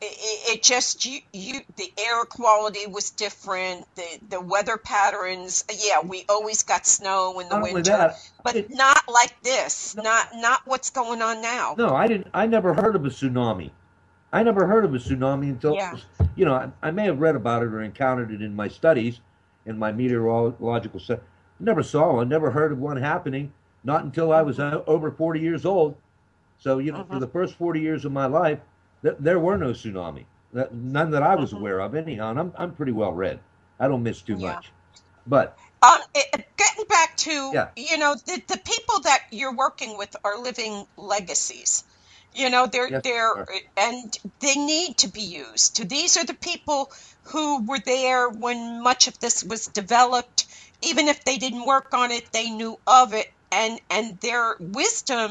it just the air quality was different. The weather patterns. Yeah, we always got snow in the Not only winter, that, but not like this. Not what's going on now. no, I didn't. I never heard of a tsunami. I never heard of a tsunami until, Yeah. you know, I may have read about it or encountered it in my studies, in my meteorological stuff. Never saw one, never heard of one happening, not until I was over 40 years old. So, you know, for the first 40 years of my life, there were no tsunami. None that I was aware of, anyhow. And I'm pretty well read. I don't miss too Yeah. much. But, Getting back to, yeah. you know, the people that you're working with are living legacies. You know, Yes, they're and they need to be used. These are the people who were there when much of this was developed. Even if they didn't work on it, they knew of it, and their wisdom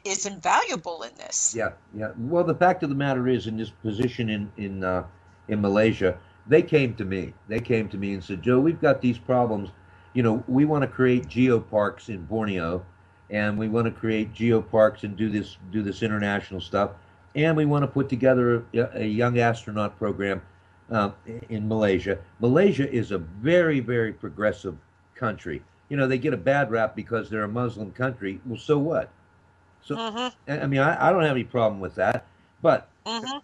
is invaluable in this. Yeah, yeah. Well, the fact of the matter is, in this position in Malaysia, they came to me. They came to me and said, Joe, we've got these problems. You know, we want to create geoparks in Borneo, and we want to create geoparks and do this international stuff, and we want to put together a young astronaut program in Malaysia. Malaysia is a very, very progressive country. You know, they get a bad rap because they're a Muslim country. Well, so what? So, I mean, I don't have any problem with that, but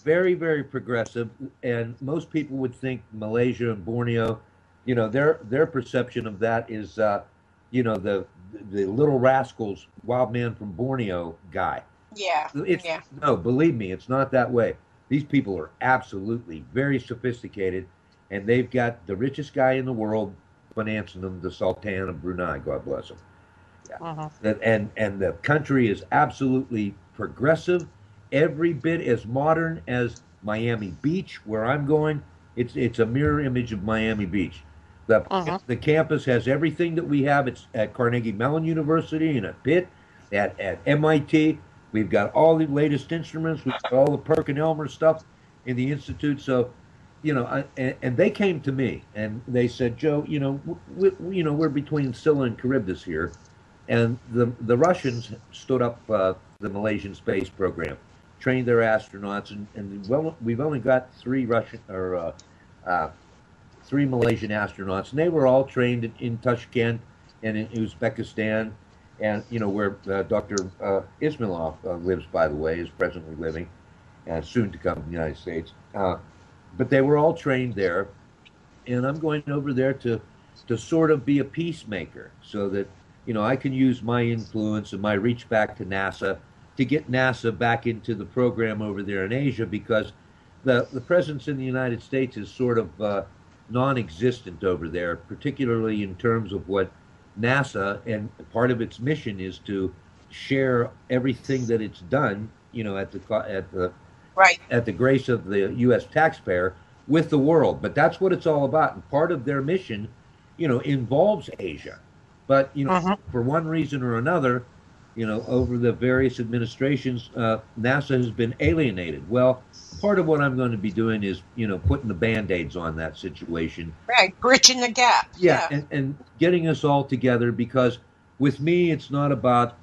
very, very progressive, and most people would think Malaysia and Borneo, you know, their perception of that is, you know, the Little Rascals, Wild Man from Borneo guy. Yeah, yeah. No, believe me, it's not that way. These people are absolutely very sophisticated, and they've got the richest guy in the world financing them, the Sultan of Brunei, God bless him. Yeah. And the country is absolutely progressive, every bit as modern as Miami Beach, where I'm going. It's a mirror image of Miami Beach. The campus has everything that we have. It's at Carnegie Mellon University and at Pitt, at MIT. We've got all the latest instruments. We've got all the Perkin-Elmer stuff in the institute. So, you know, and they came to me and they said, Joe, you know, we're between Scylla and Charybdis here, and the Russians stood up the Malaysian space program, trained their astronauts, and well, we've only got three Malaysian astronauts, and they were all trained in Tashkent and in Uzbekistan, and you know where Dr. Ismailov lives, by the way, is presently living, and soon to come in the United States. But they were all trained there, and I'm going over there to sort of be a peacemaker, so that you know I can use my influence and my reach back to NASA to get NASA back into the program over there in Asia, because the presence in the United States is sort of non-existent over there, particularly in terms of what NASA and part of its mission is to share everything that it's done, you know, at the grace of the U.S. taxpayer with the world. But that's what it's all about, and part of their mission, you know, involves Asia. But you know, for one reason or another, over the various administrations, NASA has been alienated. Well, part of what I'm going to be doing is, putting the Band-Aids on that situation. Right, bridging the gap. Yeah, Yeah. and getting us all together, because with me, it's not about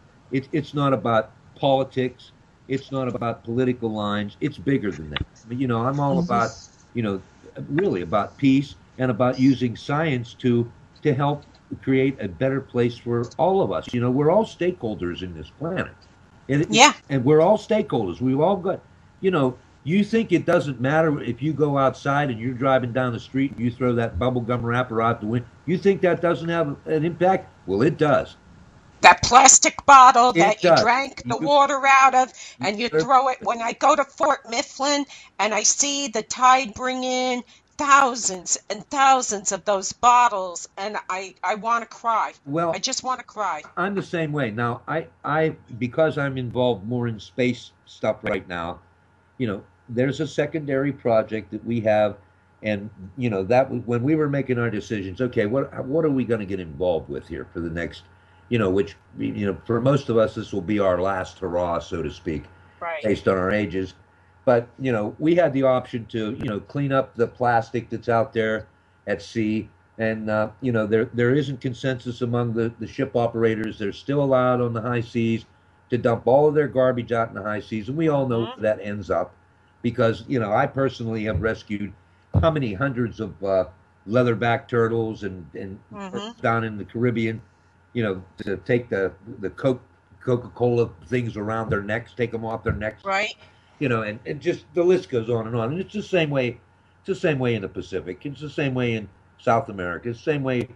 politics. It's not about political lines. It's bigger than that. I'm all about, you know, really about peace and about using science to help create a better place for all of us. We're all stakeholders in this planet. Yeah. And we're all stakeholders. We've all got, you know, you think it doesn't matter if you go outside and you're driving down the street and you throw that bubble gum wrapper out the window. You think that doesn't have an impact? Well, it does. That plastic bottle It that you does. drank the water out of and you You- throw it. When I go to Fort Mifflin and I see the tide bring in thousands and thousands of those bottles, and I want to cry. I Well, just want to cry. I'm the same way. Now, because I'm involved more in space stuff right now, there's a secondary project that we have, and when we were making our decisions, okay, what are we going to get involved with here for the next, which for most of us this will be our last hurrah, so to speak, Right. based on our ages. But we had the option to clean up the plastic that's out there at sea, and there isn't consensus among the ship operators. They're still allowed on the high seas to dump all of their garbage out in the high seas, and we all know where that ends up, because I personally have rescued how many hundreds of leatherback turtles and Mm-hmm. down in the Caribbean, to take the Coca-Cola things around their necks, take them off their necks, Right. and just the list goes on and on. And it's the same way. It's the same way in the Pacific. It's the same way in South America. It's the same way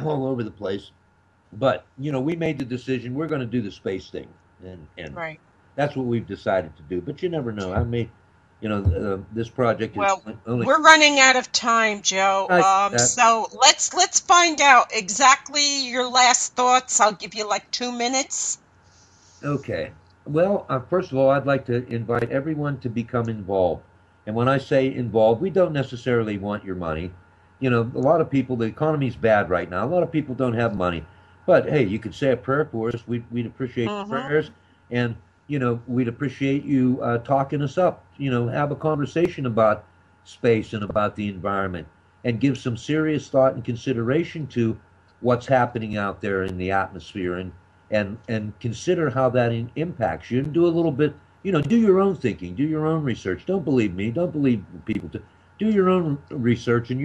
all over the place. But we made the decision we're going to do the space thing, and Right. that's what we've decided to do. But you never know. I may, this project is Well, only. we're running out of time, Joe. I, So let's find out exactly your last thoughts. I'll give you like 2 minutes. Okay. Well, first of all, I'd like to invite everyone to become involved. And when I say involved, we don't necessarily want your money. A lot of people, the economy's bad right now. A lot of people don't have money. But hey, you could say a prayer for us. We'd appreciate the Mm-hmm. prayers. And, we'd appreciate you talking us up. Have a conversation about space and about the environment, and give some serious thought and consideration to what's happening out there in the atmosphere, and consider how that impacts you, and do a little bit, do your own thinking, do your own research. Don't believe me, don't believe people. Do your own research, and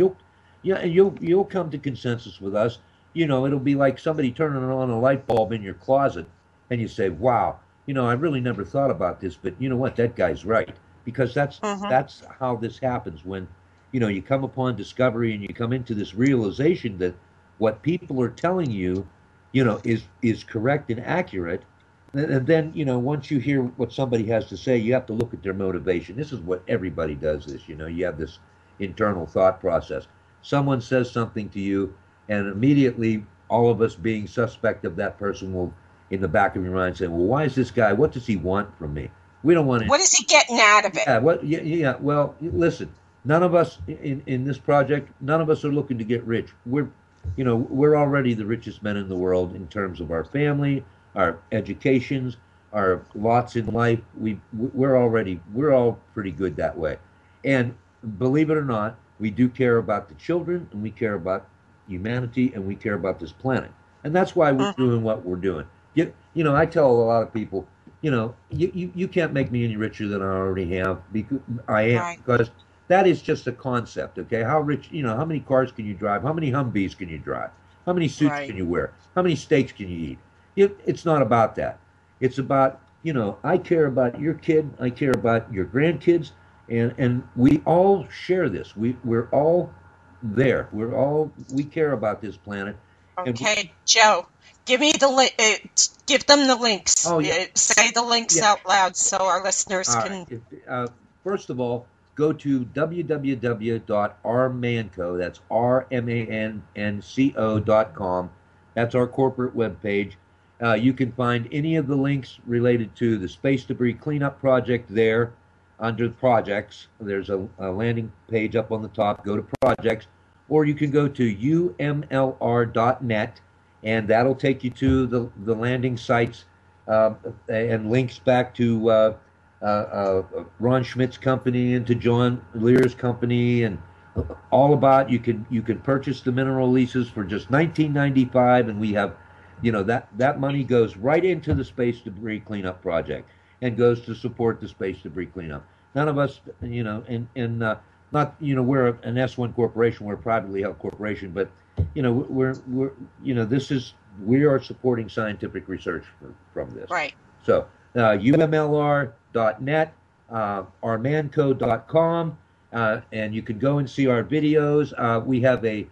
you'll come to consensus with us. It'll be like somebody turning on a light bulb in your closet, and you say, wow, I really never thought about this, but you know what, that guy's right. Because Mm-hmm. that's how this happens, when you come upon discovery and you come into this realization that what people are telling you, is correct and accurate. And then, once you hear what somebody has to say, you have to look at their motivation. This is what everybody does this, you have this internal thought process. Someone says something to you, and immediately all of us being suspect of that person will, in the back of your mind, say, well, why is this guy, what does he want from me? We don't want to. What is he getting out of it? Yeah, yeah. Well, listen, none of us in this project, none of us are looking to get rich. We're already the richest men in the world in terms of our family, our educations, our lots in life. We're all pretty good that way. And believe it or not, we do care about the children, and we care about humanity, and we care about this planet. And that's why we're Mm-hmm. doing what we're doing. I tell a lot of people, you can't make me any richer than I already have, because I am, Right. because that is just a concept. Okay, how rich? How many cars can you drive? How many Humvees can you drive? How many suits Right. can you wear? How many steaks can you eat? It's not about that. It's about, I care about your kid. I care about your grandkids, and we all share this. We're all there. We care about this planet. And Okay, Joe, give me the link. Give them the links. Oh, yeah. Say the links Yeah. out loud so our listeners All can. right. First of all, go to www.rmanco. That's RMANNCO.com. That's our corporate webpage. You can find any of the links related to the Space Debris Cleanup Project there under projects. There's a landing page up on the top. Go to projects, or you can go to umlr.net and that'll take you to the landing sites and links back to Ron Schmidt's company and to John Lear's company, and all about you can purchase the mineral leases for just $19.95, and we have, that money goes right into the space debris cleanup project and goes to support the space debris cleanup. None of us, not, we're an S1 corporation, we're a privately held corporation, but we are supporting scientific research from this. Right. So umlr.net, armanco.com, and you can go and see our videos. We have a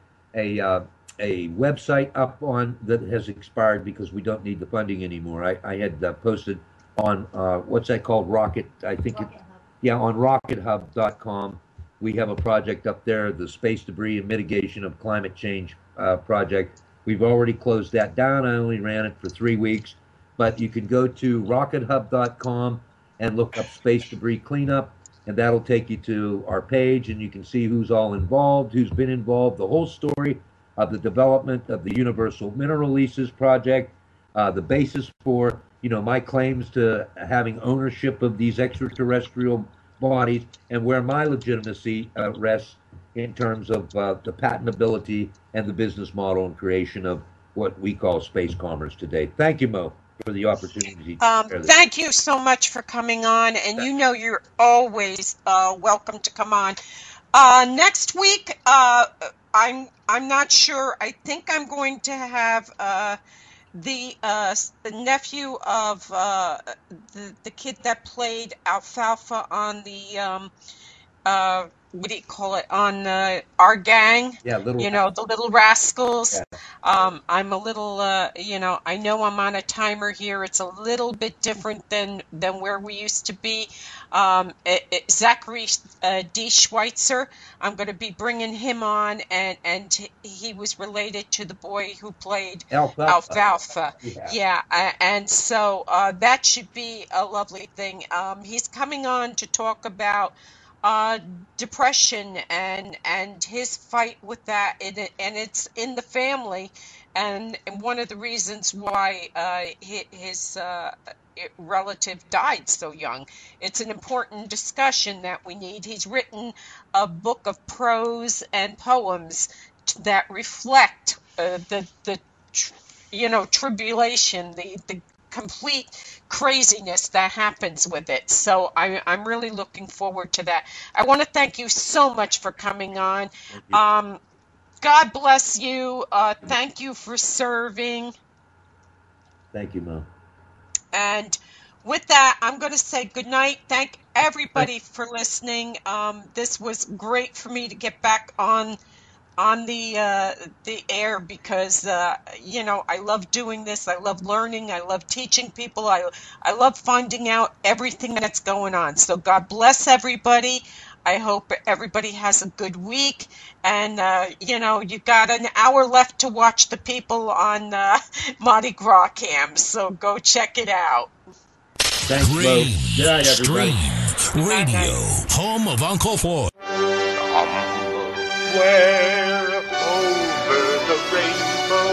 website up on that has expired because we don't need the funding anymore. I had posted on what's that called? Rocket, I think. On rockethub.com. We have a project up there, the Space Debris and Mitigation of Climate Change project. We've already closed that down. I only ran it for 3 weeks, but you can go to rockethub.com and look up Space Debris Cleanup, and that'll take you to our page, and you can see who's all involved, who's been involved, the whole story of the development of the Universal Mineral Leases project, the basis for, my claims to having ownership of these extraterrestrial bodies, and where my legitimacy rests in terms of the patentability and the business model and creation of what we call space commerce today. Thank you, Mo, for the opportunity. Thank you so much for coming on, and you're always welcome to come on. Next week, I'm not sure. I think I'm going to have the nephew of the kid that played Alfalfa on the what do you call it, on our gang? Yeah, the Little Rascals. Yeah. I'm a little, I know I'm on a timer here. It's a little bit different than where we used to be. Zachary D. Schweitzer, I'm going to be bringing him on, and he was related to the boy who played Alfalfa. Yeah, and so that should be a lovely thing. He's coming on to talk about depression and his fight with that, and it's in the family, and one of the reasons why his relative died so young. It's an important discussion that we need. He's written a book of prose and poems that reflect the tribulation, the complete craziness that happens with it. So I'm really looking forward to that. I want to thank you so much for coming on. God bless you. Thank you for serving. Thank you, Mo. And with that, I'm going to say good night. Thank everybody for listening. This was great for me to get back on the air because I love doing this. I love learning. I love teaching people. I love finding out everything that's going on. So God bless everybody. I hope everybody has a good week. And you got an hour left to watch the people on Mardi Gras cams. So go check it out. Thanks, Mo. Good night, everybody. Stream Radio, home of Uncle Floyd. Where over the rainbow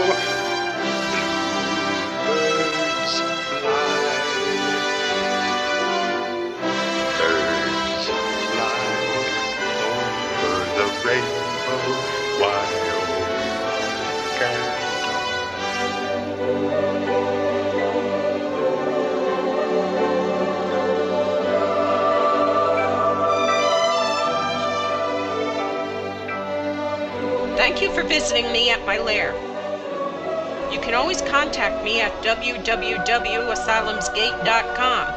birds fly. Birds fly over the rainbow. Why, oh, can't Thank you for visiting me at my lair. You can always contact me at www.asylumsgate.com.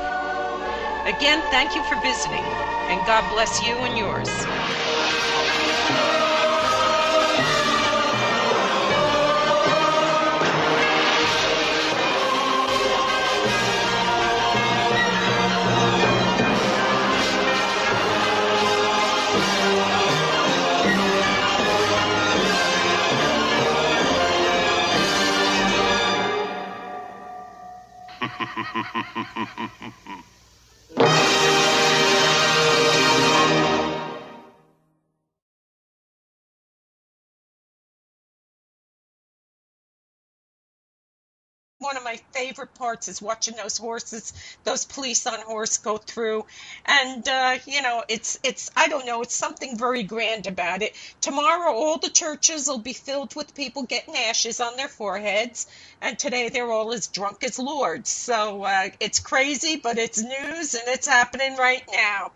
Again, thank you for visiting, and God bless you and yours. Ha, One of my favorite parts is watching those horses, those police on horse go through. And, I don't know, it's something very grand about it. Tomorrow, all the churches will be filled with people getting ashes on their foreheads. And today, they're all as drunk as lords. So it's crazy, but it's news, and it's happening right now.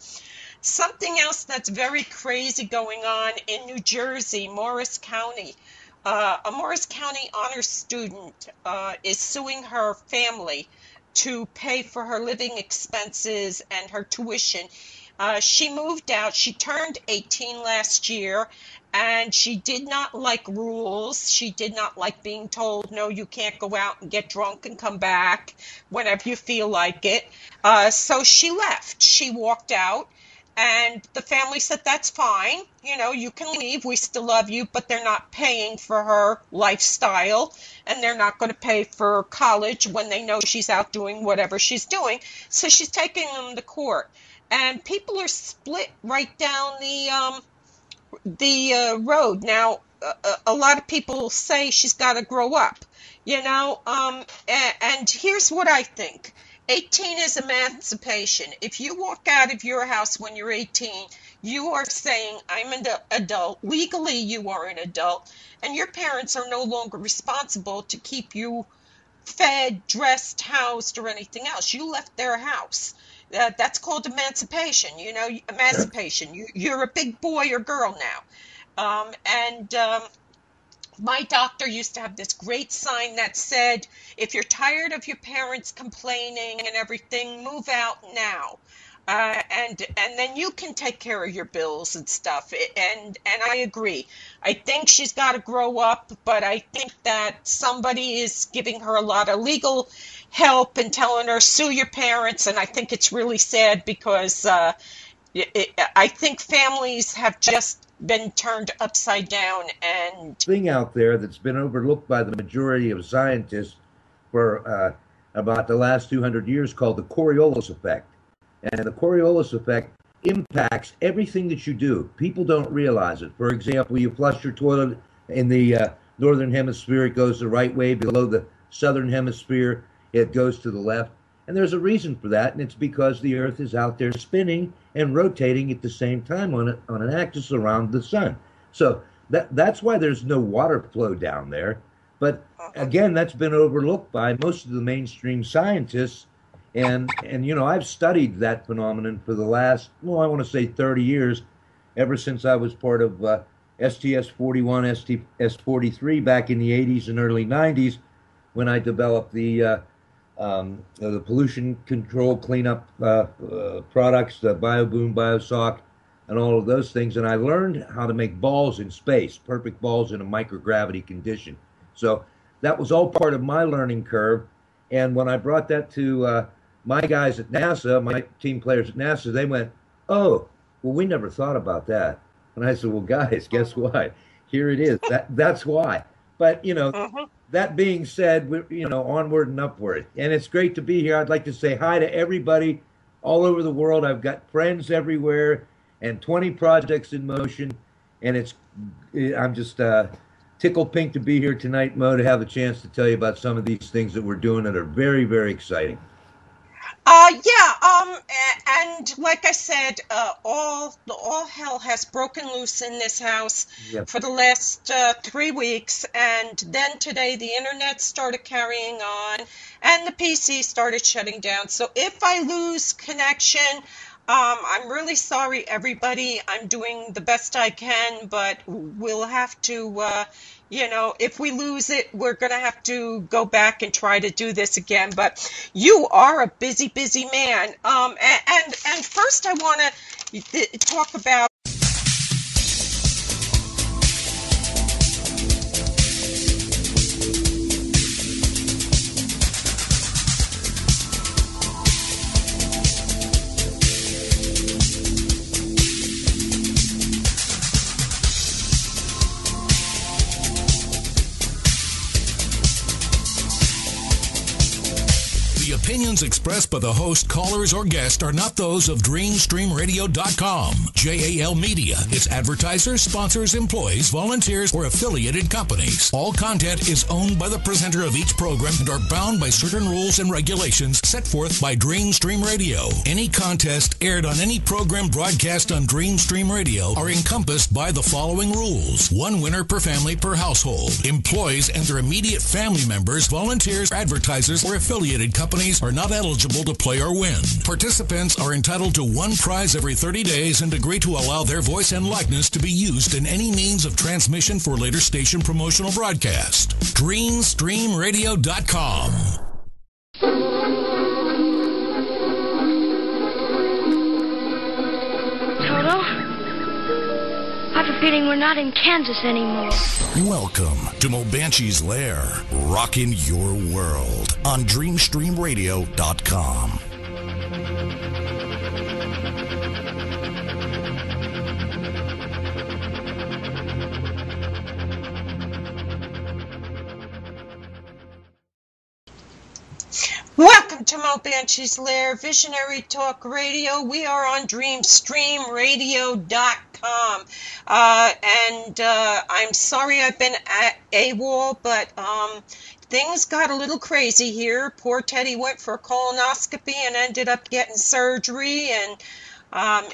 Something else that's very crazy going on in New Jersey, Morris County. A Morris County honors student is suing her family to pay for her living expenses and her tuition. She moved out. She turned 18 last year, and she did not like rules. She did not like being told, no, you can't go out and get drunk and come back whenever you feel like it. So she left. She walked out. And the family said, that's fine. You can leave. We still love you, but they're not paying for her lifestyle, and they're not going to pay for college when they know she's out doing whatever she's doing. So she's taking them to court. And people are split right down the road. Now, a lot of people say she's got to grow up, and here's what I think. 18 is emancipation. If you walk out of your house when you're 18, you are saying, I'm an adult. Legally, you are an adult. And your parents are no longer responsible to keep you fed, dressed, housed, or anything else. You left their house. That's called emancipation. Emancipation. You're a big boy or girl now. My doctor used to have this great sign that said, if you're tired of your parents complaining and everything, move out now. And then you can take care of your bills and stuff. And I agree. I think she's got to grow up, but I think that somebody is giving her a lot of legal help and telling her, sue your parents. And I think it's really sad because I think families have just been turned upside down. And thing out there that's been overlooked by the majority of scientists for about the last 200 years called the Coriolis effect. And the Coriolis effect impacts everything that you do. People don't realize it. For example, you flush your toilet in the northern hemisphere, it goes the right way. Below the southern hemisphere, it goes to the left. And there's a reason for that, and it's because the Earth is out there spinning and rotating at the same time on an axis around the sun. So that's why there's no water flow down there. But again, that's been overlooked by most of the mainstream scientists. And I've studied that phenomenon for the last, I want to say 30 years, ever since I was part of STS-41, STS-43 back in the 80s and early 90s, when I developed the pollution control cleanup products, the BioBoom, BioSock, and all of those things. And I learned how to make balls in space, perfect balls in a microgravity condition. So that was all part of my learning curve. And when I brought that to my guys at NASA, my team players at NASA, they went, oh, well, we never thought about that. And I said, well, guys, guess what? Here it is. That's why. But, that being said, onward and upward. And it's great to be here. I'd like to say hi to everybody all over the world. I've got friends everywhere and 20 projects in motion. And I'm just tickled pink to be here tonight, Mo, to have a chance to tell you about some of these things that we're doing that are very, very exciting. And like I said, all hell has broken loose in this house for the last 3 weeks, and then today the internet started carrying on, and the PC started shutting down. So if I lose connection, I'm really sorry, everybody. I'm doing the best I can, but we'll have to, if we lose it, we're going to have to go back and try to do this again. But you are a busy, busy man. And first I want to talk about opinions expressed by the host, callers, or guests are not those of DreamStreamRadio.com, JAL Media, its advertisers, sponsors, employees, volunteers, or affiliated companies. All content is owned by the presenter of each program and are bound by certain rules and regulations set forth by DreamStream Radio. Any contest aired on any program broadcast on DreamStream Radio are encompassed by the following rules. One winner per family per household. Employees and their immediate family members, volunteers, advertisers, or affiliated companies are not eligible to play or win. Participants are entitled to one prize every 30 days and agree to allow their voice and likeness to be used in any means of transmission for later station promotional broadcast. DreamStreamRadio.com. Toto? I have a feeling we're not in Kansas anymore. Welcome to Mobanshi's Lair, rocking your world on DreamStreamRadio.com. Welcome to Mo Banshee's Lair, Visionary Talk Radio. We are on DreamStreamRadio.com. I'm sorry I've been at AWOL, but things got a little crazy here. Poor Teddy went for a colonoscopy and ended up getting surgery, and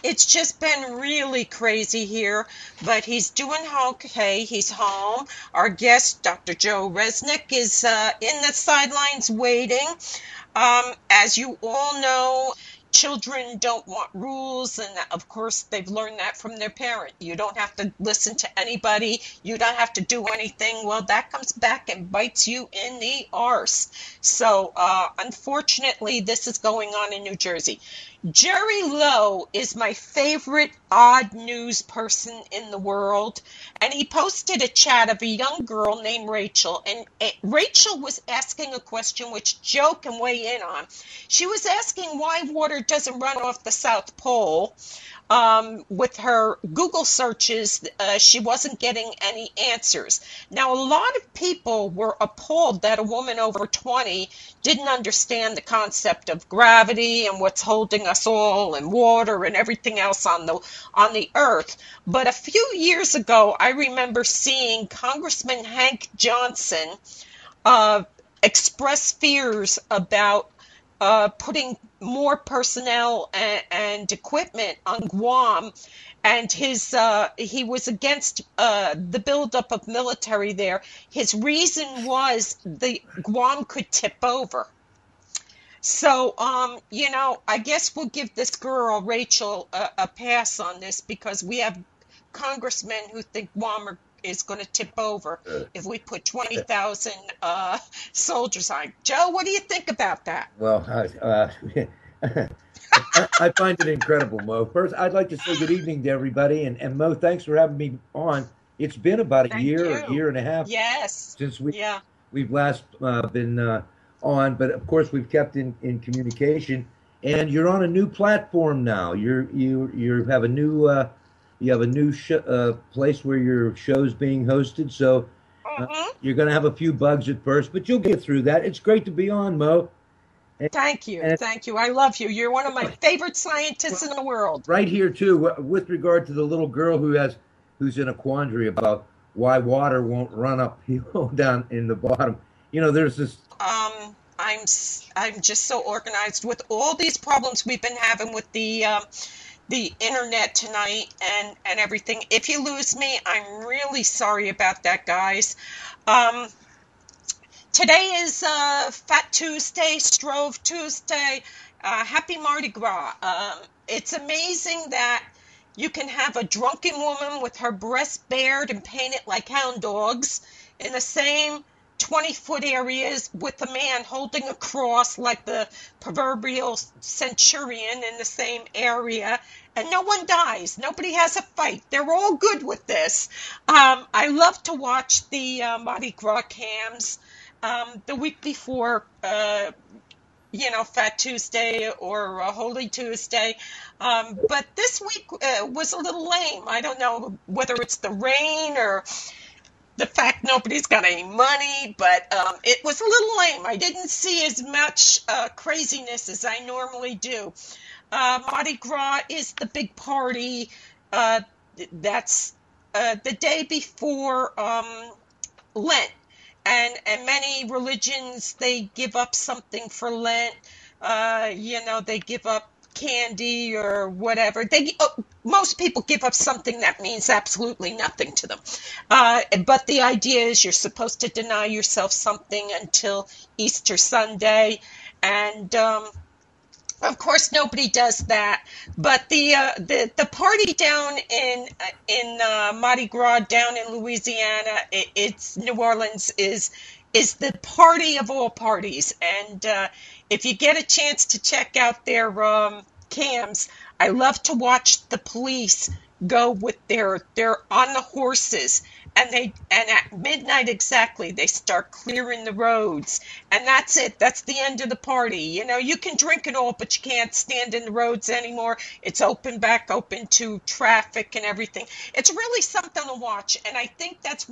it's just been really crazy here, but he's doing okay. He's home. Our guest, Dr. Joe Resnick, is in the sidelines waiting. As you all know, children don't want rules, and of course they've learned that from their parent. You don't have to listen to anybody. You don't have to do anything. Well, that comes back and bites you in the arse. So, unfortunately, this is going on in New Jersey. Jerry Lowe is my favorite odd news person in the world, and he posted a chat of a young girl named Rachel, and Rachel was asking a question which Joe can weigh in on. She was asking why water doesn't run off the South Pole. With her Google searches, she wasn't getting any answers. Now, a lot of people were appalled that a woman over 20 didn't understand the concept of gravity and what's holding us all and water and everything else on the earth. But a few years ago, I remember seeing Congressman Hank Johnson express fears about putting more personnel and equipment on Guam, and he was against the buildup of military there. His reason was the Guam could tip over. So, I guess we'll give this girl, Rachel, a pass on this, because we have congressmen who think Guam is going to tip over if we put 20,000 soldiers on. Joe, what do you think about that? Well, I find it incredible, Mo. First, I'd like to say good evening to everybody. And Mo, thanks for having me on. It's been about a year and a half since we've last been on. But, of course, we've kept in communication. And you're on a new platform now. You have a new place where your show's being hosted. So you're going to have a few bugs at first, but you'll get through that. It's great to be on, Mo. Thank you. I love you. You're one of my favorite scientists in the world. Right here, too, with regard to the little girl who's in a quandary about why water won't run uphill down in the bottom. There's this... I'm just so organized with all these problems we've been having with the internet tonight and everything. If you lose me, I'm really sorry about that, guys. Today is Fat Tuesday, Strove Tuesday. Happy Mardi Gras. It's amazing that you can have a drunken woman with her breasts bared and painted like hound dogs in the same 20-foot areas with a man holding a cross like the proverbial centurion in the same area, and no one dies. Nobody has a fight. They're all good with this. I love to watch the Mardi Gras cams the week before, Fat Tuesday or Holy Tuesday. But this week was a little lame. I don't know whether it's the rain or the fact nobody's got any money, but it was a little lame. I didn't see as much craziness as I normally do. Mardi Gras is the big party. That's the day before Lent, and many religions, they give up something for Lent. They give up candy or whatever. Most people give up something that means absolutely nothing to them. But the idea is you're supposed to deny yourself something until Easter Sunday, and of course, nobody does that. But the party down in Mardi Gras down in Louisiana, it's New Orleans is the party of all parties. And if you get a chance to check out their cams, I love to watch the police go with they're on the horses, and at midnight exactly they start clearing the roads, and that's it. That's the end of the party. You can drink it all, but you can't stand in the roads anymore. It's back open to traffic and everything. It's really something to watch, and I think that's